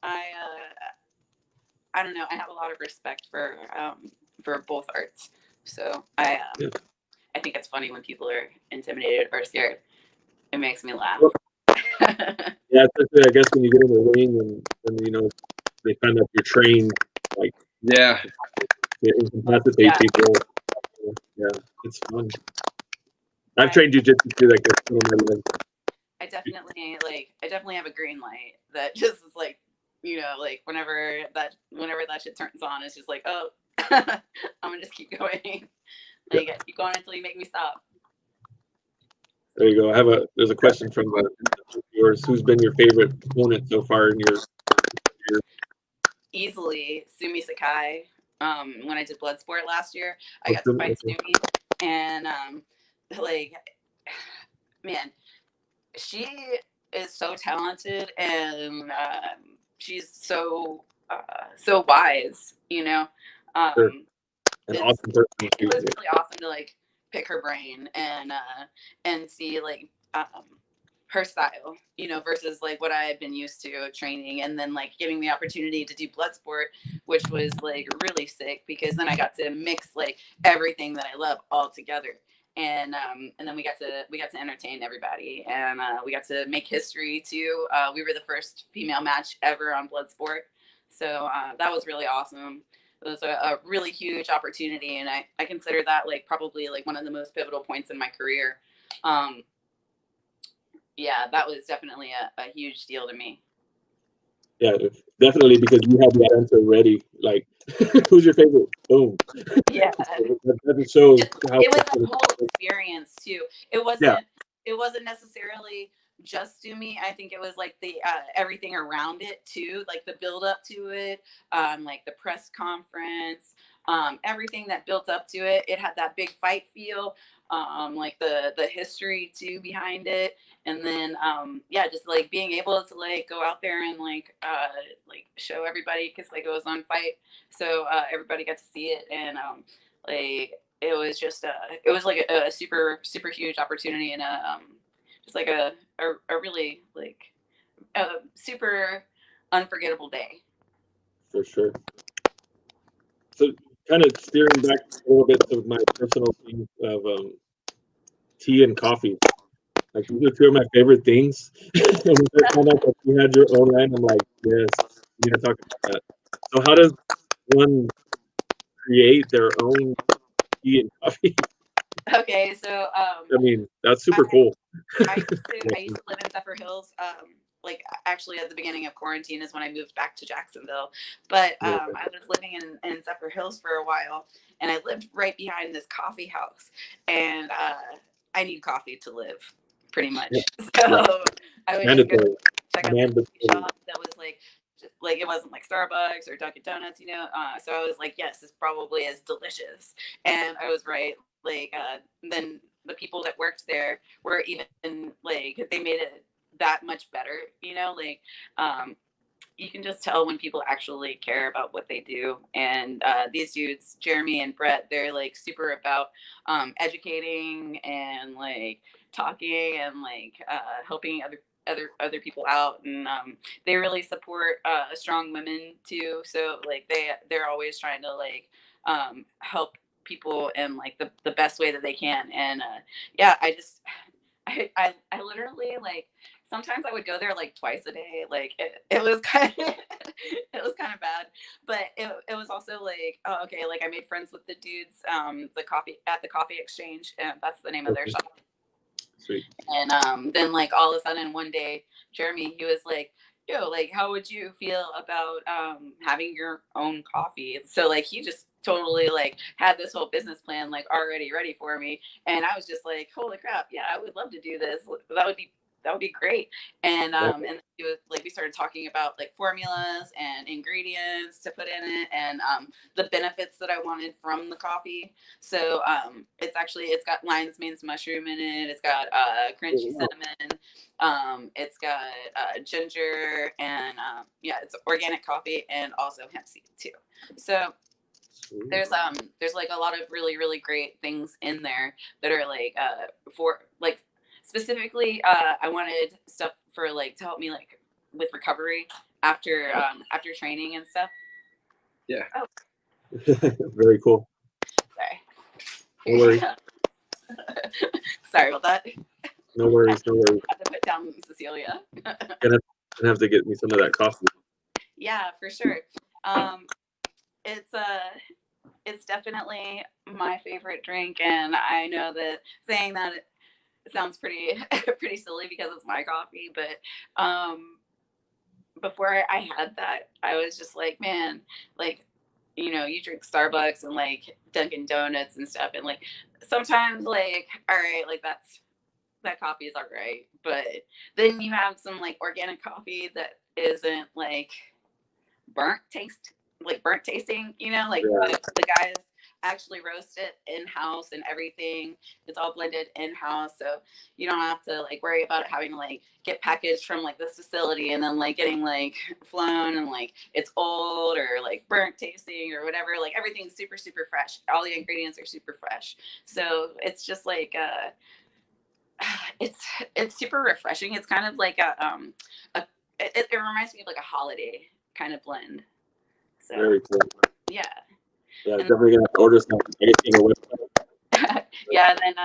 I don't know, I have a lot of respect for both arts, so I think it's funny when people are intimidated or scared. It makes me laugh. Yeah, especially I guess when you get in the ring and you know they find out you're trained, like yeah, incapacitate people. Yeah, it's fun. I've trained jujitsu too, like that's one of my life. I definitely have a green light that just is like, you know, like whenever that shit turns on, it's just like, oh, I'm gonna just keep going. Like I keep going until you make me stop. There you go. There's a question from yours. Who's been your favorite opponent so far in your career? Easily Sumi Sakai. When I did Bloodsport last year, I got to fight Sumi, and like, man, she is so talented, and she's so wise, you know. Sure. An awesome person. It was really awesome to like pick her brain and see like her style, you know, versus like what I had been used to training, and then like giving the opportunity to do Bloodsport, which was like really sick, because then I got to mix like everything that I love all together. And then we got to entertain everybody, and we got to make history too. We were the first female match ever on Bloodsport, so that was really awesome. It was a really huge opportunity, and I consider that like probably like one of the most pivotal points in my career. Yeah, that was definitely a huge deal to me. Yeah, definitely, because you had that answer ready. Like, who's your favorite? Boom. Yeah, that shows how it was a whole experience too. It wasn't necessarily just to me. I think it was like the everything around it too, like the build up to it, like the press conference, everything that built up to it. It had that big fight feel, like the history too behind it, and then yeah, just like being able to like go out there and like show everybody, because like it was on Fight, so everybody got to see it, and like it was just it was like a super huge opportunity, and just like a really like a super unforgettable day. For sure. So, kind of steering back a little bit to my personal thing of tea and coffee. Like, these are two of my favorite things. And when I found out that you had your own line, I'm like, yes, we need to talk about that. So, how does one create their own tea and coffee? Okay, so I mean, that's super cool. I used to live in Zephyr Hills. Like actually at the beginning of quarantine is when I moved back to Jacksonville. But I was living in Zephyr Hills for a while, and I lived right behind this coffee house. And I need coffee to live, pretty much. Yeah. So I would just go check out the coffee shop that was like, like it wasn't like Starbucks or Dunkin' Donuts, you know. So I was like, yes, this probably is delicious. And I was right. Like then the people that worked there were even like, they made it that much better, you know. Like you can just tell when people actually care about what they do. And these dudes, Jeremy and Brett, they're like super about educating and like talking and like helping other people out, and they really support strong women too. So like they're always trying to like help people in like the best way that they can. And yeah, I literally like, sometimes I would go there like twice a day. Like it was kind of it was kind of bad, but it was also like, oh, okay, like I made friends with the dudes, the coffee exchange, and that's the name of their shop. Sweet. And then like all of a sudden one day, Jeremy, he was like, yo, like, how would you feel about having your own coffee? So like he just totally like had this whole business plan like already ready for me, and I was just like, holy crap, yeah, I would love to do this. That would be great. And it was like we started talking about like formulas and ingredients to put in it, and the benefits that I wanted from the coffee. So it's got lion's mane's mushroom in it. It's got crunchy cinnamon. It's got ginger, and yeah, it's organic coffee and also hemp seed too. So there's like a lot of really really great things in there that are like for like specifically I wanted stuff for like to help me like with recovery after training and stuff. Yeah. Oh, Very cool. sorry. No worries. Sorry about that. No worries. No worries. I have to put down Cecilia. Gonna have to get me some of that coffee. Yeah, for sure. It's definitely my favorite drink, and I know that saying that it sounds pretty pretty silly because it's my coffee, but before I had that, I was just like, man, like, you know, you drink Starbucks and like Dunkin' Donuts and stuff, and like sometimes like, all right, like that coffee is all right, but then you have some like organic coffee that isn't like burnt tasting, you know, like the guys actually roast it in-house and everything. It's all blended in-house, so you don't have to like worry about it having to like get packaged from like this facility and then like getting like flown and like it's old or like burnt tasting or whatever. Like everything's super super fresh. All the ingredients are super fresh, so it's just like it's super refreshing. It's kind of like it reminds me of like a holiday kind of blend. So Very cool. yeah. Yeah, definitely gonna have to order some. Yeah, and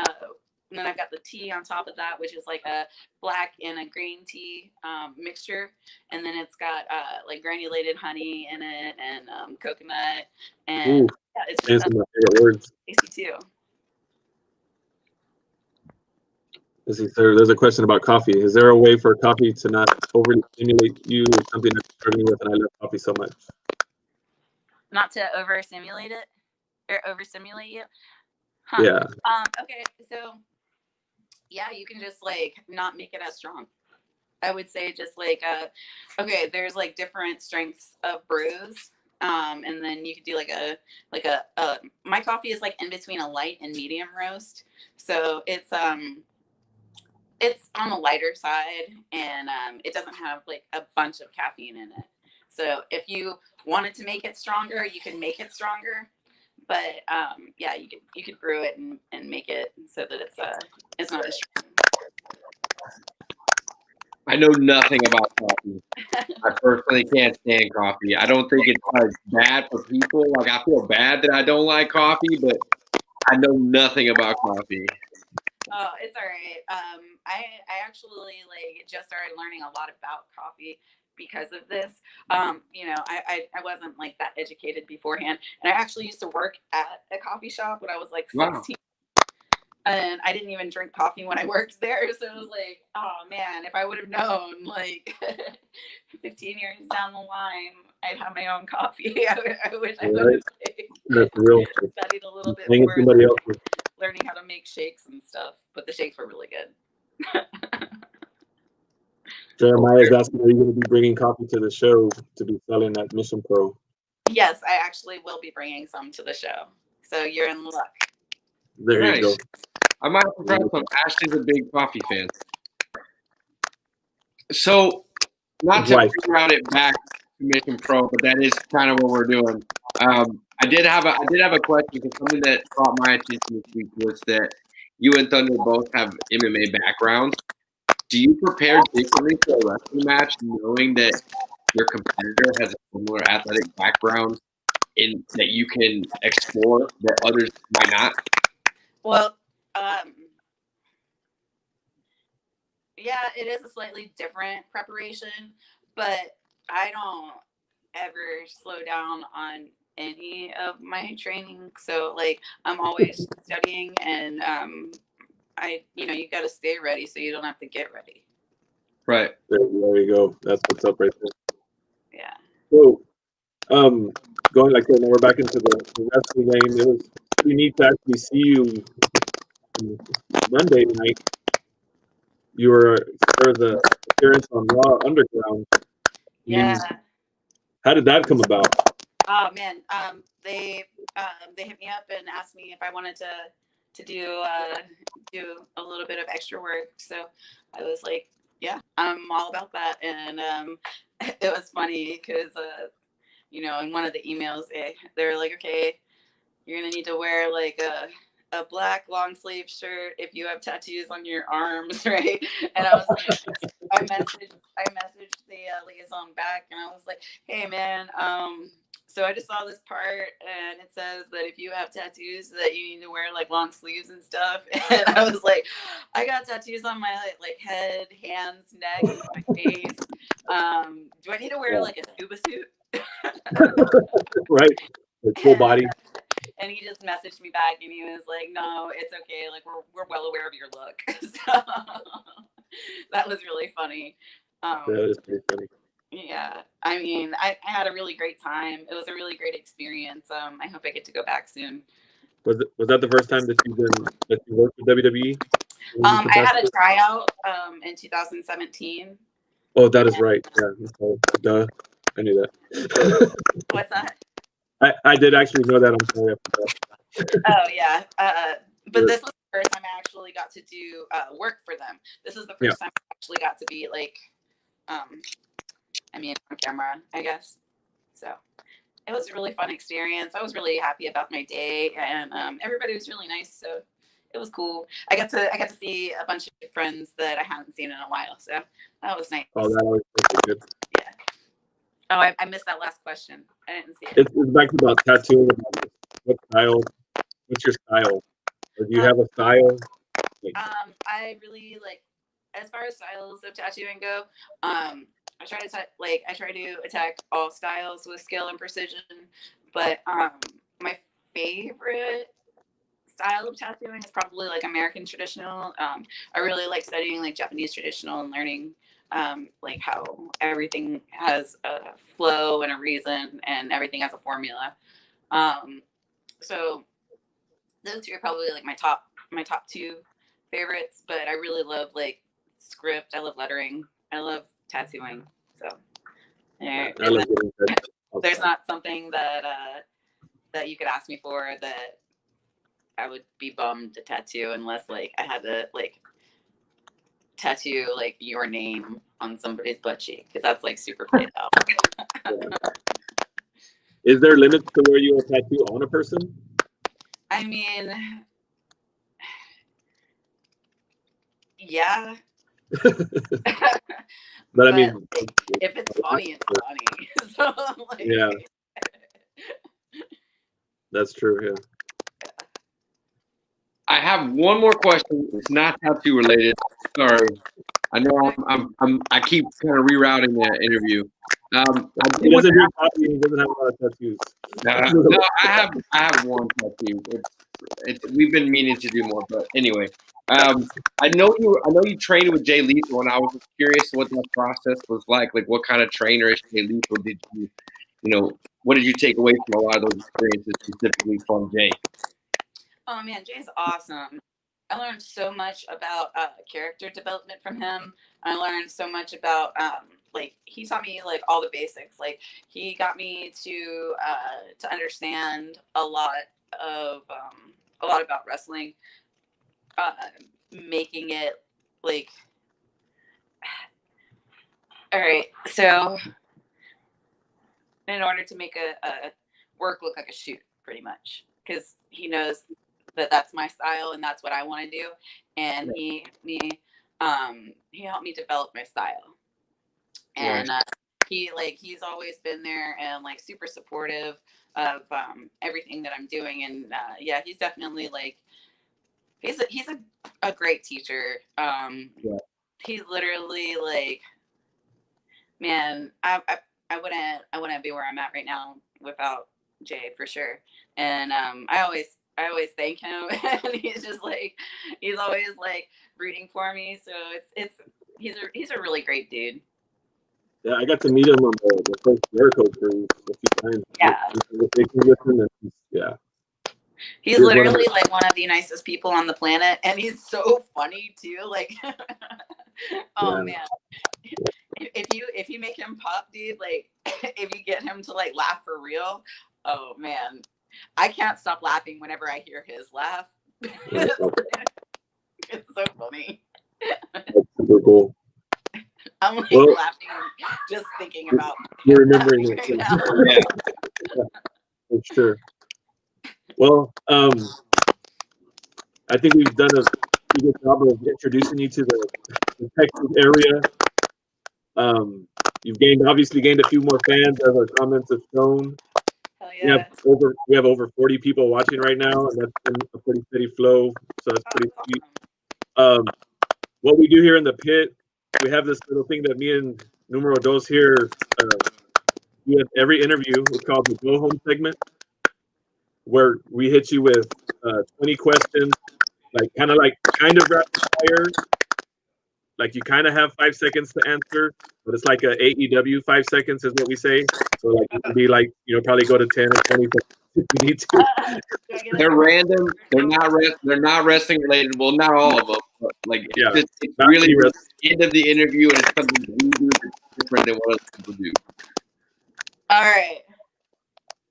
then I've got the tea on top of that, which is like a black and a green tea mixture, and then it's got like granulated honey in it and coconut, and yeah, it's just some of my favorite words. tasty too. Let's see, sir, there's a question about coffee. Is there a way for coffee to not overly stimulate you? It's something I'm struggling with, and I love coffee so much. Not to overstimulate it or overstimulate you. Huh. Yeah. Okay, so yeah, you can just like not make it as strong. I would say just like okay, there's like different strengths of brews. And then you could do like a my coffee is like in between a light and medium roast. So it's on the lighter side, and it doesn't have like a bunch of caffeine in it. So if you wanted to make it stronger, you can make it stronger. But yeah, you could brew it and make it so that it's not as strong. I know nothing about coffee. I personally can't stand coffee. I don't think it's like bad for people. Like I feel bad that I don't like coffee, but I know nothing about coffee. Oh, it's all right. I actually like just started learning a lot about coffee because of this. You know, I wasn't like that educated beforehand, and I actually used to work at a coffee shop when I was like 16. Wow. And I didn't even drink coffee when I worked there. So it was like, oh man, if I would have known like 15 years down the line, I'd have my own coffee. I wish I would have studied a little bit more, learning how to make shakes and stuff. But the shakes were really good. Jeremiah is asking, are you going to be bringing coffee to the show to be selling at Mission Pro? Yes, I actually will be bringing some to the show. So you're in luck. There you go. I might have tried some. Ashley's a big coffee fan. So, not to reroute it back to Mission Pro, but that is kind of what we're doing. I did have a question, because something that caught my attention this week was that you and Thunder both have MMA backgrounds. Do you prepare differently for a wrestling match, knowing that your competitor has a similar athletic background in that you can explore that others might not? Well, yeah, it is a slightly different preparation, but I don't ever slow down on any of my training. So like I'm always studying, and you got to stay ready so you don't have to get ready. Right. There you go. That's what's up right there. Yeah. So, going like that, and we're back into the wrestling lane. It was pretty neat to actually see you Monday night. You were for the appearance on Raw Underground. Yeah. How did that come about? Oh man, they hit me up and asked me if I wanted to do a little bit of extra work. So I was like, yeah, I'm all about that. And it was funny because in one of the emails they were like, okay, you're gonna need to wear like a black long sleeve shirt if you have tattoos on your arms, right? And I was like, I messaged the liaison back, and I was like, hey man, so I just saw this part, and it says that if you have tattoos, that you need to wear like long sleeves and stuff. And I was like, I got tattoos on my like head, hands, neck, my face. Do I need to wear like a scuba suit? Right, like full body. And he just messaged me back, and he was like, no, it's okay. Like we're well aware of your look. So that was really funny. That is pretty funny. Yeah, I mean, I had a really great time. It was a really great experience. I hope I get to go back soon. Was that the first time that you worked with WWE? I had a tryout in 2017. Oh, that is right. Yeah. Oh, duh. I knew that. What's that? I did actually know that. I'm sorry. Oh yeah. But this was the first time I actually got to do work for them. This is the first time I actually got to be like, on camera, I guess. So it was a really fun experience. I was really happy about my day, and everybody was really nice. So it was cool. I got to see a bunch of friends that I hadn't seen in a while. So that was nice. Oh, that always feels good. Yeah. Oh, I missed that last question. I didn't see it. It's back about tattooing. What style? What's your style? Or do you have a style? I really like, as far as styles of tattooing go, I try to attack all styles with skill and precision. But my favorite style of tattooing is probably like American traditional. I really like studying like Japanese traditional and learning like how everything has a flow and a reason, and everything has a formula. So those two are probably like my top two favorites. But I really love like script. I love lettering. I love tattooing. So there's not something that you could ask me for that I would be bummed to tattoo, unless like I had to like tattoo like your name on somebody's butt cheek, because that's like super played out. Is there limits to where you will tattoo on a person? I mean, yeah. But I mean, if it's funny, it's funny. So, like, yeah, that's true. Yeah. I have one more question. It's not tattoo related. Sorry. I know I keep kind of rerouting the interview. He doesn't drink coffee. He doesn't have a lot of tattoos. No, I have one tattoo. We've been meaning to do more, but anyway. I know you trained with Jay Lethal, and I was just curious what that process was like. Like, what kind of trainer is Jay Lethal? Did what did you take away from a lot of those experiences, specifically from Jay? Oh man, Jay's awesome. I learned so much about character development from him. I learned so much about like, he taught me like all the basics. Like, he got me to understand a lot about wrestling, making it like, all right, so in order to make a work look like a shoot, pretty much, because he knows that that's my style and that's what I want to do, and he helped me develop my style, and he's always been there and like super supportive of everything that I'm doing, and he's definitely like, he's a great teacher. He's literally like, man, I wouldn't be where I'm at right now without Jay, for sure. And I I always thank him, and he's just like, he's always like rooting for me. So he's a really great dude. Yeah, I got to meet him on the first Jericho cruise a few times. Yeah. Yeah. He's literally like one of the nicest people on the planet, and he's so funny too. Like, oh man, if you make him pop, dude, like if you get him to like laugh for real, oh man, I can't stop laughing whenever I hear his laugh. It's so funny. That's super cool. I'm like laughing just thinking about. You're remembering it. Right now. Yeah, for sure. Well, I think we've done a pretty good job of introducing you to the Texas area. You've obviously gained a few more fans as our comments have shown. Hell yeah. We have over 40 people watching right now, and that's been a pretty steady flow. So that's pretty sweet. What we do here in the pit, we have this little thing that me and Numero Dos here, we have every interview. It's called the Go Home segment, where we hit you with 20 questions, like kind of rapid fire. Like you kind of have 5 seconds to answer, but it's like a AEW 5 seconds is what we say. So like it can be like, probably go to 10 or 20 if you need to. They're random. They're not wrestling related. Well, not all of them. But like it's really the end of the interview, and it's something that we do that's different than what other people do. All right.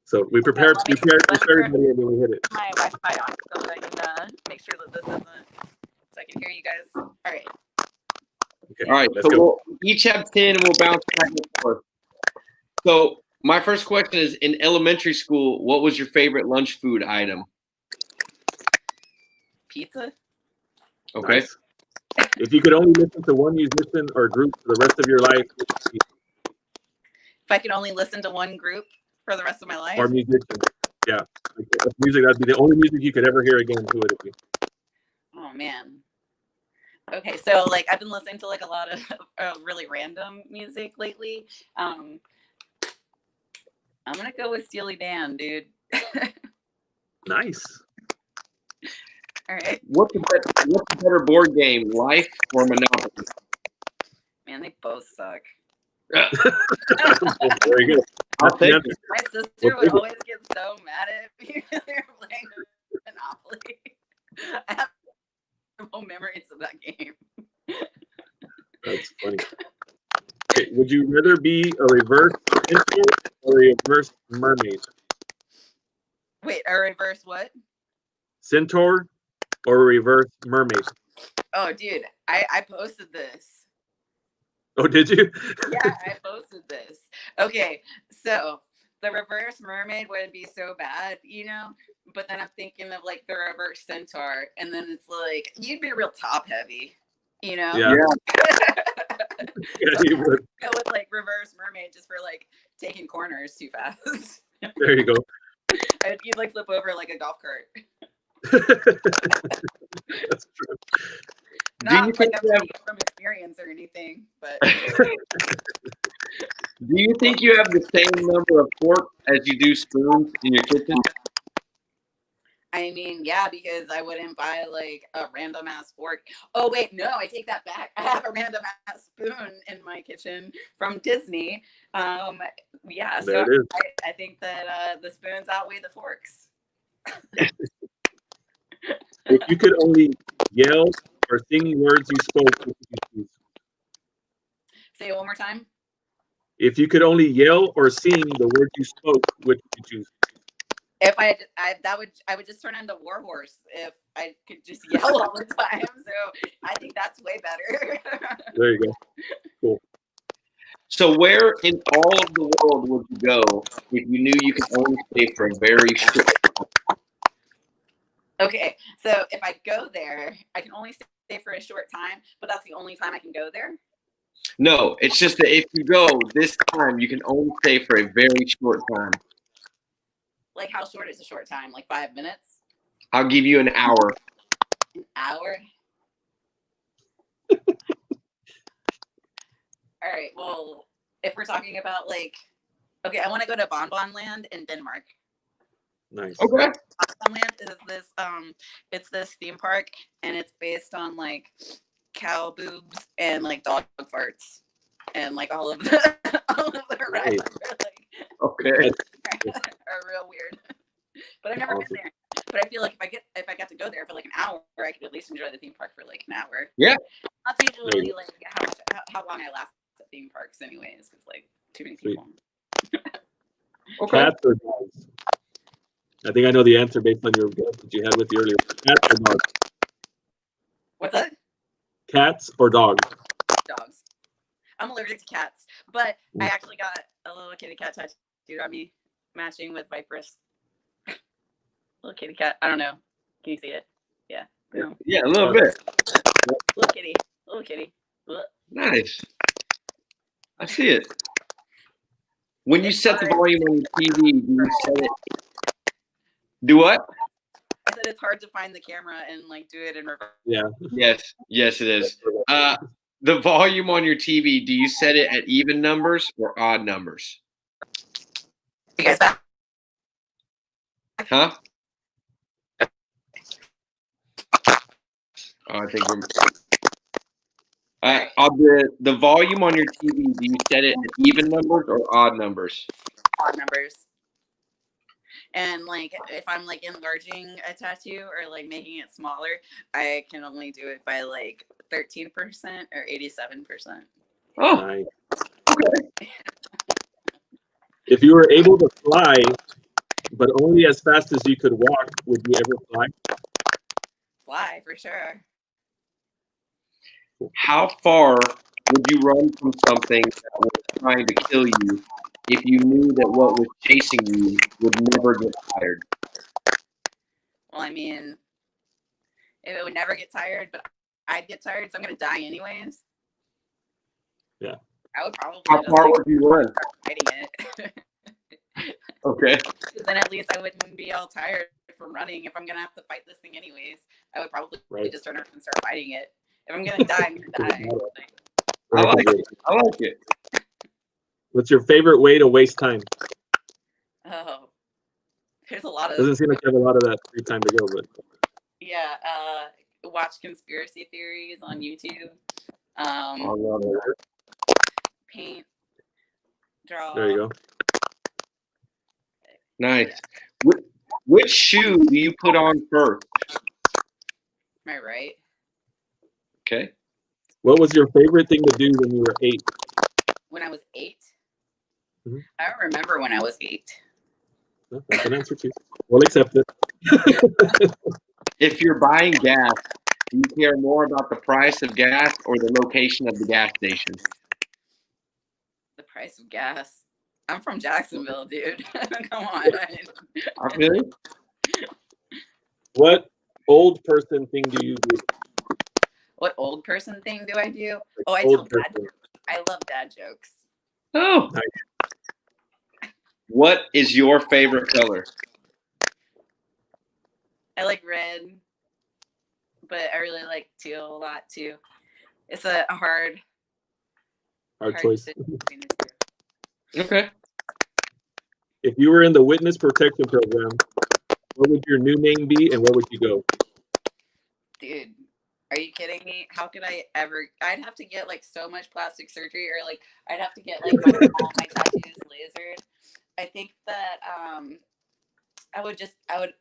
So we prepared everybody, and then we hit it. My Wi-Fi on so that I can make sure that this isn't, so I can hear you guys. All right. Okay. All right. So we'll each have 10, and we'll bounce back and forth. So my first question is: in elementary school, what was your favorite lunch food item? Pizza. Okay. Nice. If you could only listen to one musician or group for the rest of your life, if I could only listen to one group for the rest of my life, or musician, yeah, like music, that'd be the only music you could ever hear again. Who would it be? Oh man. Okay, so like I've been listening to like a lot of really random music lately. I'm gonna go with Steely Dan, dude. Nice. All right. What's a better board game, Life or Monopoly? Man, they both suck. Very good. I'll take it. My sister would always get so mad at me when they were playing Monopoly. I have no memories of that game. That's funny. Okay, would you rather be a reverse centaur or a reverse mermaid? Wait, a reverse what? Centaur or a reverse mermaid? Oh, dude, I posted this. Oh, did you? Yeah, I posted this. Okay, so the reverse mermaid wouldn't be so bad, but then I'm thinking of like the reverse centaur, and then it's like you'd be real top heavy, Yeah. Yeah, you would. go with like reverse mermaid just for like taking corners too fast. There you go. You'd like flip over like a golf cart. That's true. Not like I'm from experience or anything, but. Do you think you have the same number of forks as you do spoons in your kitchen? I mean, yeah, because I wouldn't buy like a random ass fork. Oh wait, no, I take that back. I have a random ass spoon in my kitchen from Disney. Yeah, so I think that the spoons outweigh the forks. If you could only yell or sing words you spoke, what would you choose? Say it one more time. If you could only yell or sing the words you spoke, which would you choose? If I would just turn into Warhorse if I could just yell all the time. So I think that's way better. There you go. Cool. So where in all of the world would you go if you knew you could only stay for a very short time? Okay, so if I go there, I can only stay for a short time, but that's the only time I can go there? No, it's just that if you go this time, you can only stay for a very short time. Like how short is a short time? Like 5 minutes? I'll give you an hour. An hour? All right, well, if we're talking about like, okay, I want to go to Bonbon Land in Denmark. Nice. Okay. Land is this it's this theme park, and it's based on like cow boobs and like dog farts, and like all of the rides are like Okay. are real weird. But I've never been there. But I feel like if I got to go there for like an hour, I could at least enjoy the theme park for like an hour. Yeah. That's usually like how long I last at theme parks, anyways, because like too many people. Okay. Cats or dogs? I think I know the answer based on your guess that you had with the earlier. Cats or dogs? What's that? Cats or dogs? Dogs. I'm allergic to cats, but I actually got a little kitty cat tattooed on me, matching with Viper's. Little kitty cat. I don't know. Can you see it? Yeah. No. Yeah, a little bit. Little kitty. Little kitty. Ugh. Nice. I see it. When you set the volume on your TV, do you set it? Do what? I said it's hard to find the camera and like do it in reverse. Yeah. Yes. Yes, it is. The volume on your TV, do you set it at even numbers or odd numbers? You guys back? Huh? Oh, I think we're. The volume on your TV, do you set it at even numbers or odd numbers? Odd numbers. And like if I'm like enlarging a tattoo or like making it smaller, I can only do it by like 13% or 87%. Oh, Nice. Okay. If you were able to fly, but only as fast as you could walk, would you ever fly? Fly for sure. How far would you run from something that was trying to kill you if you knew that what was chasing you would never get tired? Well, I mean, it would never get tired, but I'd get tired, so I'm gonna die anyways. Yeah. I would probably. How far would you run? Start fighting it. Okay. Then at least I wouldn't be all tired from running. If I'm gonna have to fight this thing anyways, I would probably just turn around and start fighting it. If I'm gonna die, I'm gonna die. I like it. I like it. What's your favorite way to waste time? Oh, there's a lot of. Doesn't seem like you have a lot of that free time to go, but. Yeah, watch conspiracy theories on YouTube. I love it. Paint, draw. There you go. Nice. Which shoe do you put on first? Am I right? Okay. What was your favorite thing to do when you were 8? When I was 8? Mm-hmm. I don't remember when I was 8. No, that's an answer too. We'll accept it. If you're buying gas, do you care more about the price of gas or the location of the gas station? The price of gas. I'm from Jacksonville, dude. Come on. I feel you. What old person thing do you do? What old person thing do I do? Oh, I Old tell dad. person. I love dad jokes. Oh. Nice. What is your favorite color? I like red, but I really like teal a lot too. It's a hard choice. decision between the two. Okay. If you were in the witness protection program, what would your new name be and where would you go? Dude, are you kidding me? How could I ever? I'd have to get like so much plastic surgery, or like I'd have to get like all my tattoos lasered. I think that I would,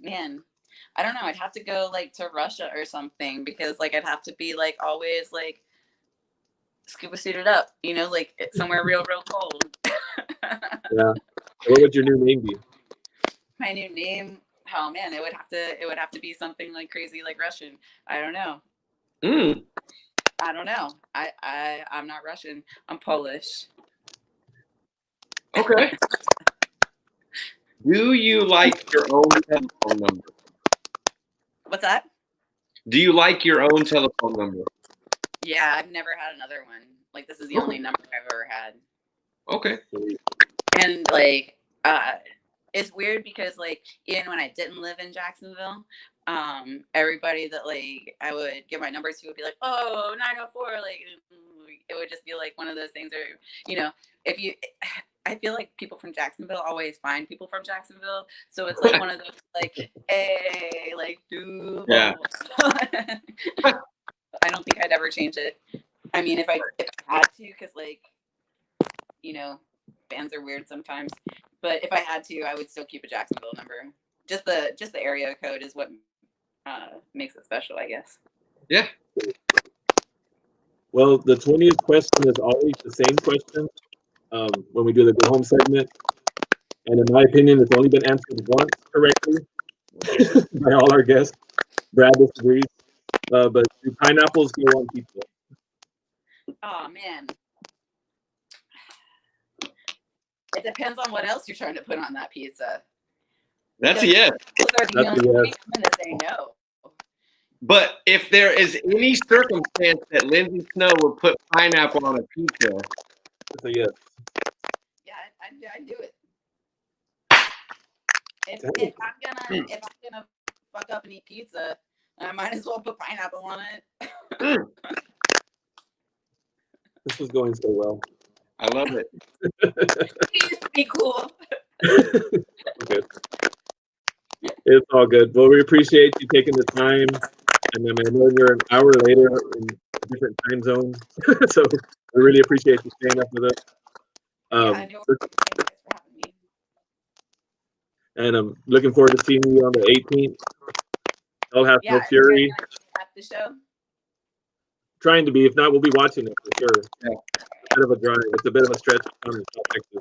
man, I don't know. I'd have to go like to Russia or something, because like I'd have to be like always like scuba suited up, you know, like somewhere real cold. Yeah. What would your new name be? My new name, oh man, it would have to be something like crazy, like Russian. I don't know. I don't know. I'm not Russian. I'm Polish. Okay. Do you like your own telephone number? What's that? Do you like your own telephone number? Yeah, I've never had another one. Like, this is the only number I've ever had. Okay. And like, it's weird because like, even when I didn't live in Jacksonville, everybody that like I would give my number to would be like, oh, 904, like it would just be like one of those things where, you know, if you, I feel like people from Jacksonville always find people from Jacksonville, so it's like one of those like, hey, like, dude. Yeah. I don't think I'd ever change it. I mean, if I had to, because like, you know, bands are weird sometimes. But if I had to, I would still keep a Jacksonville number. Just the area code is what makes it special, I guess. Yeah. Well, the 20th question is always the same question when we do the go home segment. And in my opinion, it's only been answered once correctly by all our guests. Brad disagrees. But do pineapples go on pizza? Oh, man. It depends on what else you're trying to put on that pizza. That's a yes. Those are the That's only a yes. things I'm going to say no. But if there is any circumstance that Lindsay Snow would put pineapple on a pizza, That's a yes. Yeah, I'd do it. If I'm gonna fuck up and eat pizza, I might as well put pineapple on it. This is going so well. I love it. It used to be cool. Okay. It's all good. Well, we appreciate you taking the time. And then I know you're an hour later in a different time zone. So we really appreciate you staying up with us. I know. Thanks for having me. And I'm looking forward to seeing you on the 18th. I'll have no If fury. you're at the show. Trying to be. If not, we'll be watching it for sure. Yeah. It's a bit of a drive. It's a bit of a stretch from South Texas.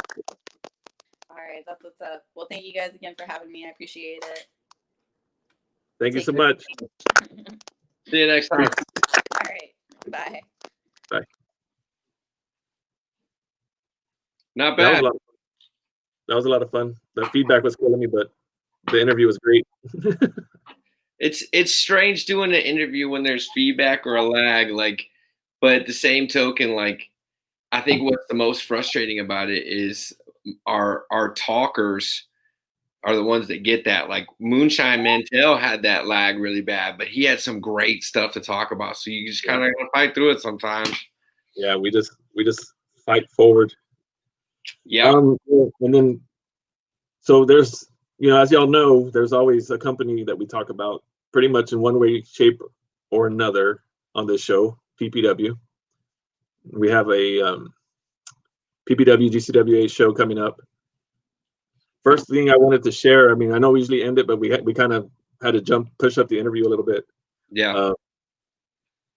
All right, that's what's up. Well, thank you guys again for having me. I appreciate it. Thank you so much. See you next time. All right, bye. Bye. Not That was bad. a lot of fun. That was a lot of fun. The feedback was killing me, but the interview was great. It's strange doing an interview when there's feedback or a lag, like, but at the same token, like, I think what's the most frustrating about it is our talkers are the ones that get that. Like Moonshine Mantel had that lag really bad, but he had some great stuff to talk about. So you just kind of gotta fight through it sometimes. Yeah, we just fight forward. Yeah. And then, so there's, as y'all know, there's always a company that we talk about pretty much in one way, shape, or another on this show, PPW. We have a PPW GCWA show coming up. First thing I wanted to share, I mean, I know we usually end it, but we kind of had to push up the interview a little bit. Yeah.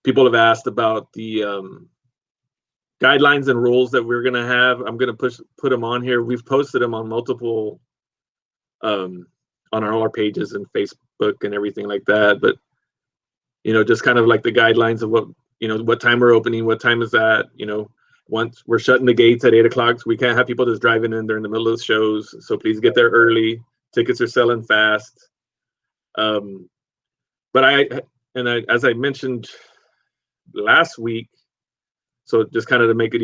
People have asked about the guidelines and rules that we're gonna have. I'm gonna put them on here. We've posted them on multiple on our pages and Facebook and everything like that. But just kind of like the guidelines of what time we're opening, what time is that? Once we're shutting the gates at 8 o'clock, so we can't have people just driving in there in the middle of the shows. So please get there early. Tickets are selling fast. But as I mentioned last week, so just kind of to make it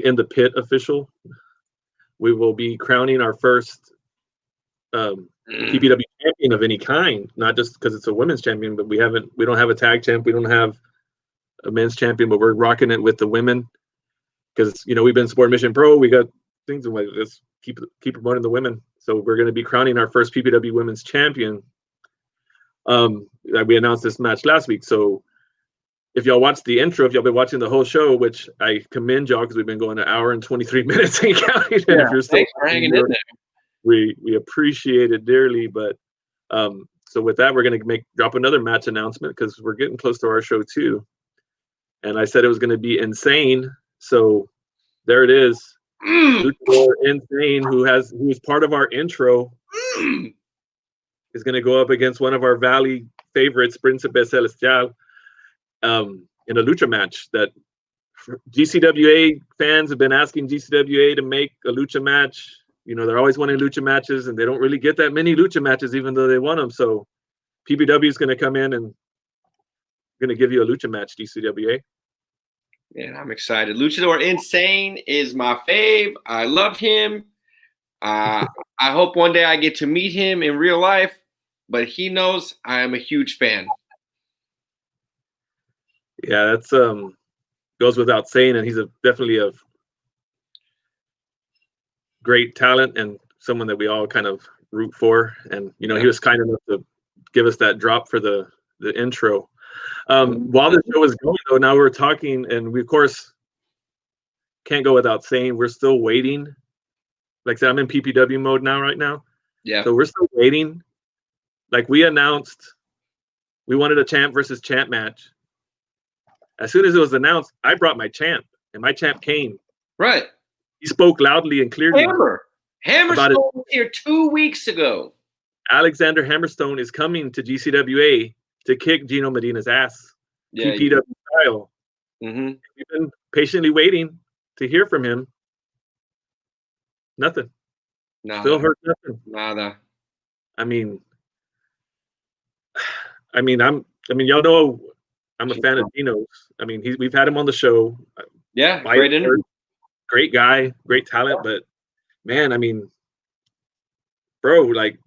in the pit official, we will be crowning our first PPW champion of any kind, not just because it's a women's champion, but we don't have a tag champ, we don't have a men's champion, but we're rocking it with the women because we've been Sport Mission Pro, we got things and let's keep promoting the women. So we're going to be crowning our first PPW women's champion. We announced this match last week, so if y'all watched the intro, if y'all been watching the whole show, which I commend y'all because we've been going an hour and 23 minutes and counting. Yeah, if you're still thanks for hanging in there. We appreciate it dearly. But so with that, we're going to drop another match announcement because we're getting close to our show too. And I said it was going to be insane. So there it is. Luchador Insane, who's part of our intro, is going to go up against one of our Valley favorites, Príncipe Celestial, in a lucha match that GCWA fans have been asking GCWA to make a lucha match. They're always wanting lucha matches, and they don't really get that many lucha matches, even though they want them. So PPW is going to come in and going to give you a lucha match, GCWA. Man, I'm excited. Luchador Insane is my fave. I love him. I hope one day I get to meet him in real life, but he knows I am a huge fan. Yeah, that's goes without saying, and he's definitely a great talent and someone that we all kind of root for. And he was kind enough to give us that drop for the intro. While the show is going, though, now we're talking, and we of course can't go without saying we're still waiting. Like I said, I'm in PPW mode right now. Yeah. So we're still waiting. Like we announced, we wanted a champ versus champ match. As soon as it was announced, I brought my champ, and my champ came. Right. He spoke loudly and clearly. Hammerstone was here 2 weeks ago. Alexander Hammerstone is coming to GCWA to kick Gino Medina's ass. Yeah, PPW style. Mm-hmm. We've been patiently waiting to hear from him. Nothing. Nada. Still heard nothing. Nada. I mean, y'all know I'm a fan of Gino's. I mean, we've had him on the show. Yeah, great guy, great talent, but man, I mean, bro, like,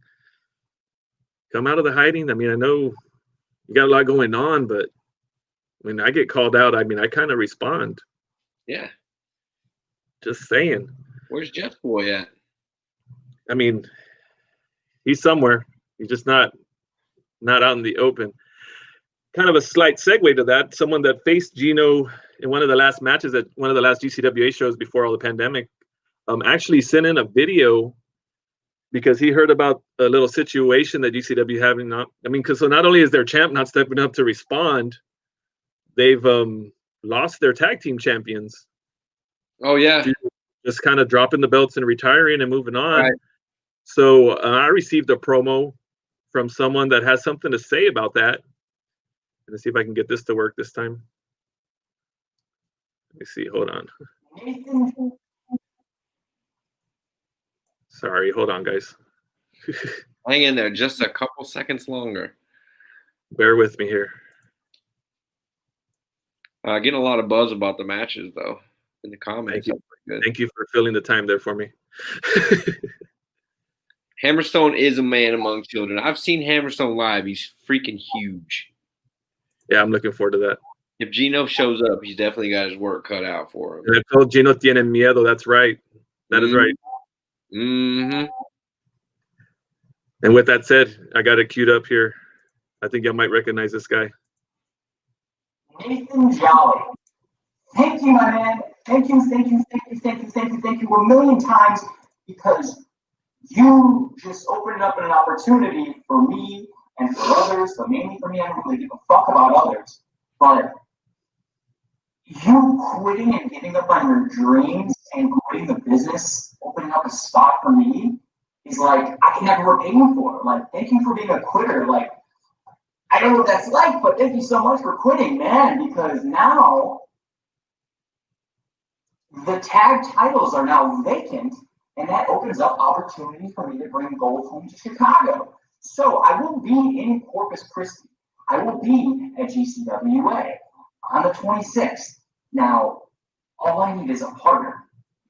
come out of the hiding. I mean, I know you got a lot going on, but when I get called out, I mean, I kind of respond. Yeah. Just saying. Where's Jeff Boy at? I mean, he's somewhere. He's just not out in the open. Kind of a slight segue to that. Someone that faced Gino in one of the last matches at one of the last GCWA shows before all the pandemic, actually sent in a video because he heard about a little situation that GCW having. Because so not only is their champ not stepping up to respond, they've lost their tag team champions. Oh yeah, just kind of dropping the belts and retiring and moving on. Right. So I received a promo from someone that has something to say about that. Let's see if I can get this to work this time. Let me see. Hold on. Sorry. Hold on, guys. Hang in there just a couple seconds longer. Bear with me here. Getting a lot of buzz about the matches, though, in the comments. Thank you for filling the time there for me. Hammerstone is a man among children. I've seen Hammerstone live. He's freaking huge. Yeah, I'm looking forward to that. If Gino shows up, he's definitely got his work cut out for him. And I told Gino tiene miedo. That's right. That is right. Mm-hmm. And with that said, I got it queued up here. I think y'all might recognize this guy. Nathan Jolly. Thank you, my man. Thank you a million times, because you just opened up an opportunity for me and for others, but mainly for me. I don't really give a fuck about others. But you quitting and giving up on your dreams and quitting the business, opening up a spot for me, is like, I can never repay you for. Like, thank you for being a quitter. Like, I don't know what that's like, but thank you so much for quitting, man, because now the tag titles are now vacant, and that opens up opportunity for me to bring gold home to Chicago. So I will be in Corpus Christi. I will be at GCWA on the 26th. Now, all I need is a partner.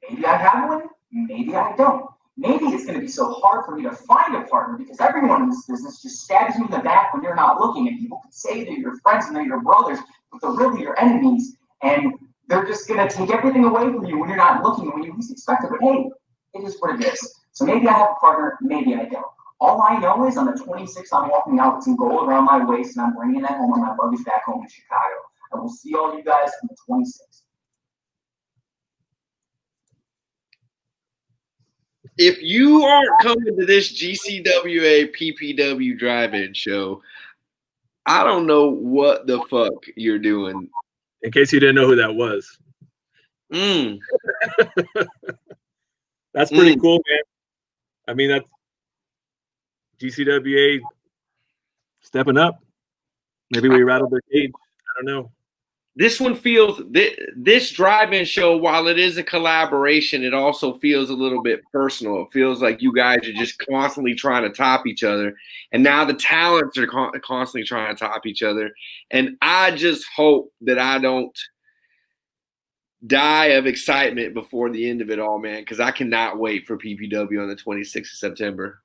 Maybe I have one, maybe I don't. Maybe it's going to be so hard for me to find a partner because everyone in this business just stabs you in the back when you're not looking, and people can say they're your friends and they're your brothers, but they're really your enemies, and they're just going to take everything away from you when you're not looking and when you least expect it. But hey, it is what it is. So maybe I have a partner, maybe I don't. All I know is on the 26th, I'm walking out with some gold around my waist, and I'm bringing that home on my luggage back home in Chicago. I will see all you guys on the 26th. If you aren't coming to this GCWA PPW Drive-In show, I don't know what the fuck you're doing. In case you didn't know who that was. That's pretty cool, man. I mean, that's GCWA stepping up. Maybe we rattled their cage. I don't know. This one feels, this drive-in show, while it is a collaboration, it also feels a little bit personal. It feels like you guys are just constantly trying to top each other. And now the talents are constantly trying to top each other. And I just hope that I don't die of excitement before the end of it all, man, because I cannot wait for PPW on the 26th of September.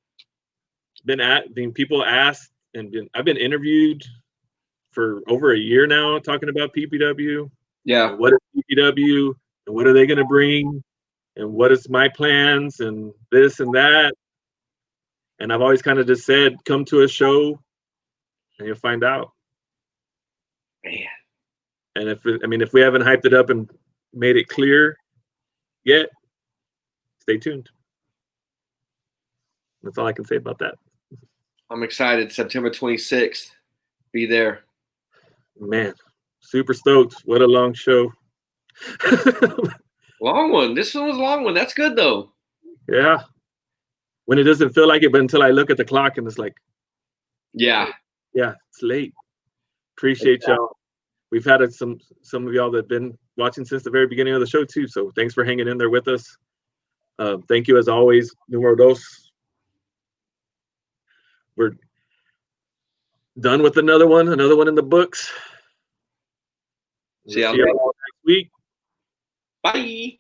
People asked, and I've been interviewed for over a year now talking about PPW. Yeah. What is PPW and what are they going to bring? and what is my plans and this and that. And I've always kind of just said, come to a show and you'll find out. Man. And if we haven't hyped it up and made it clear yet, stay tuned. That's all I can say about that. I'm excited. September 26th. Be there. Man, super stoked. What a long show. Long one. This one was a long one. That's good though. Yeah. When it doesn't feel like it, but until I look at the clock and it's like, yeah, it's late. Appreciate y'all. We've had some of y'all that have been watching since the very beginning of the show too. So thanks for hanging in there with us. Thank you as always. Numero dos. We're done with another one in the books. See y'all next week. Bye.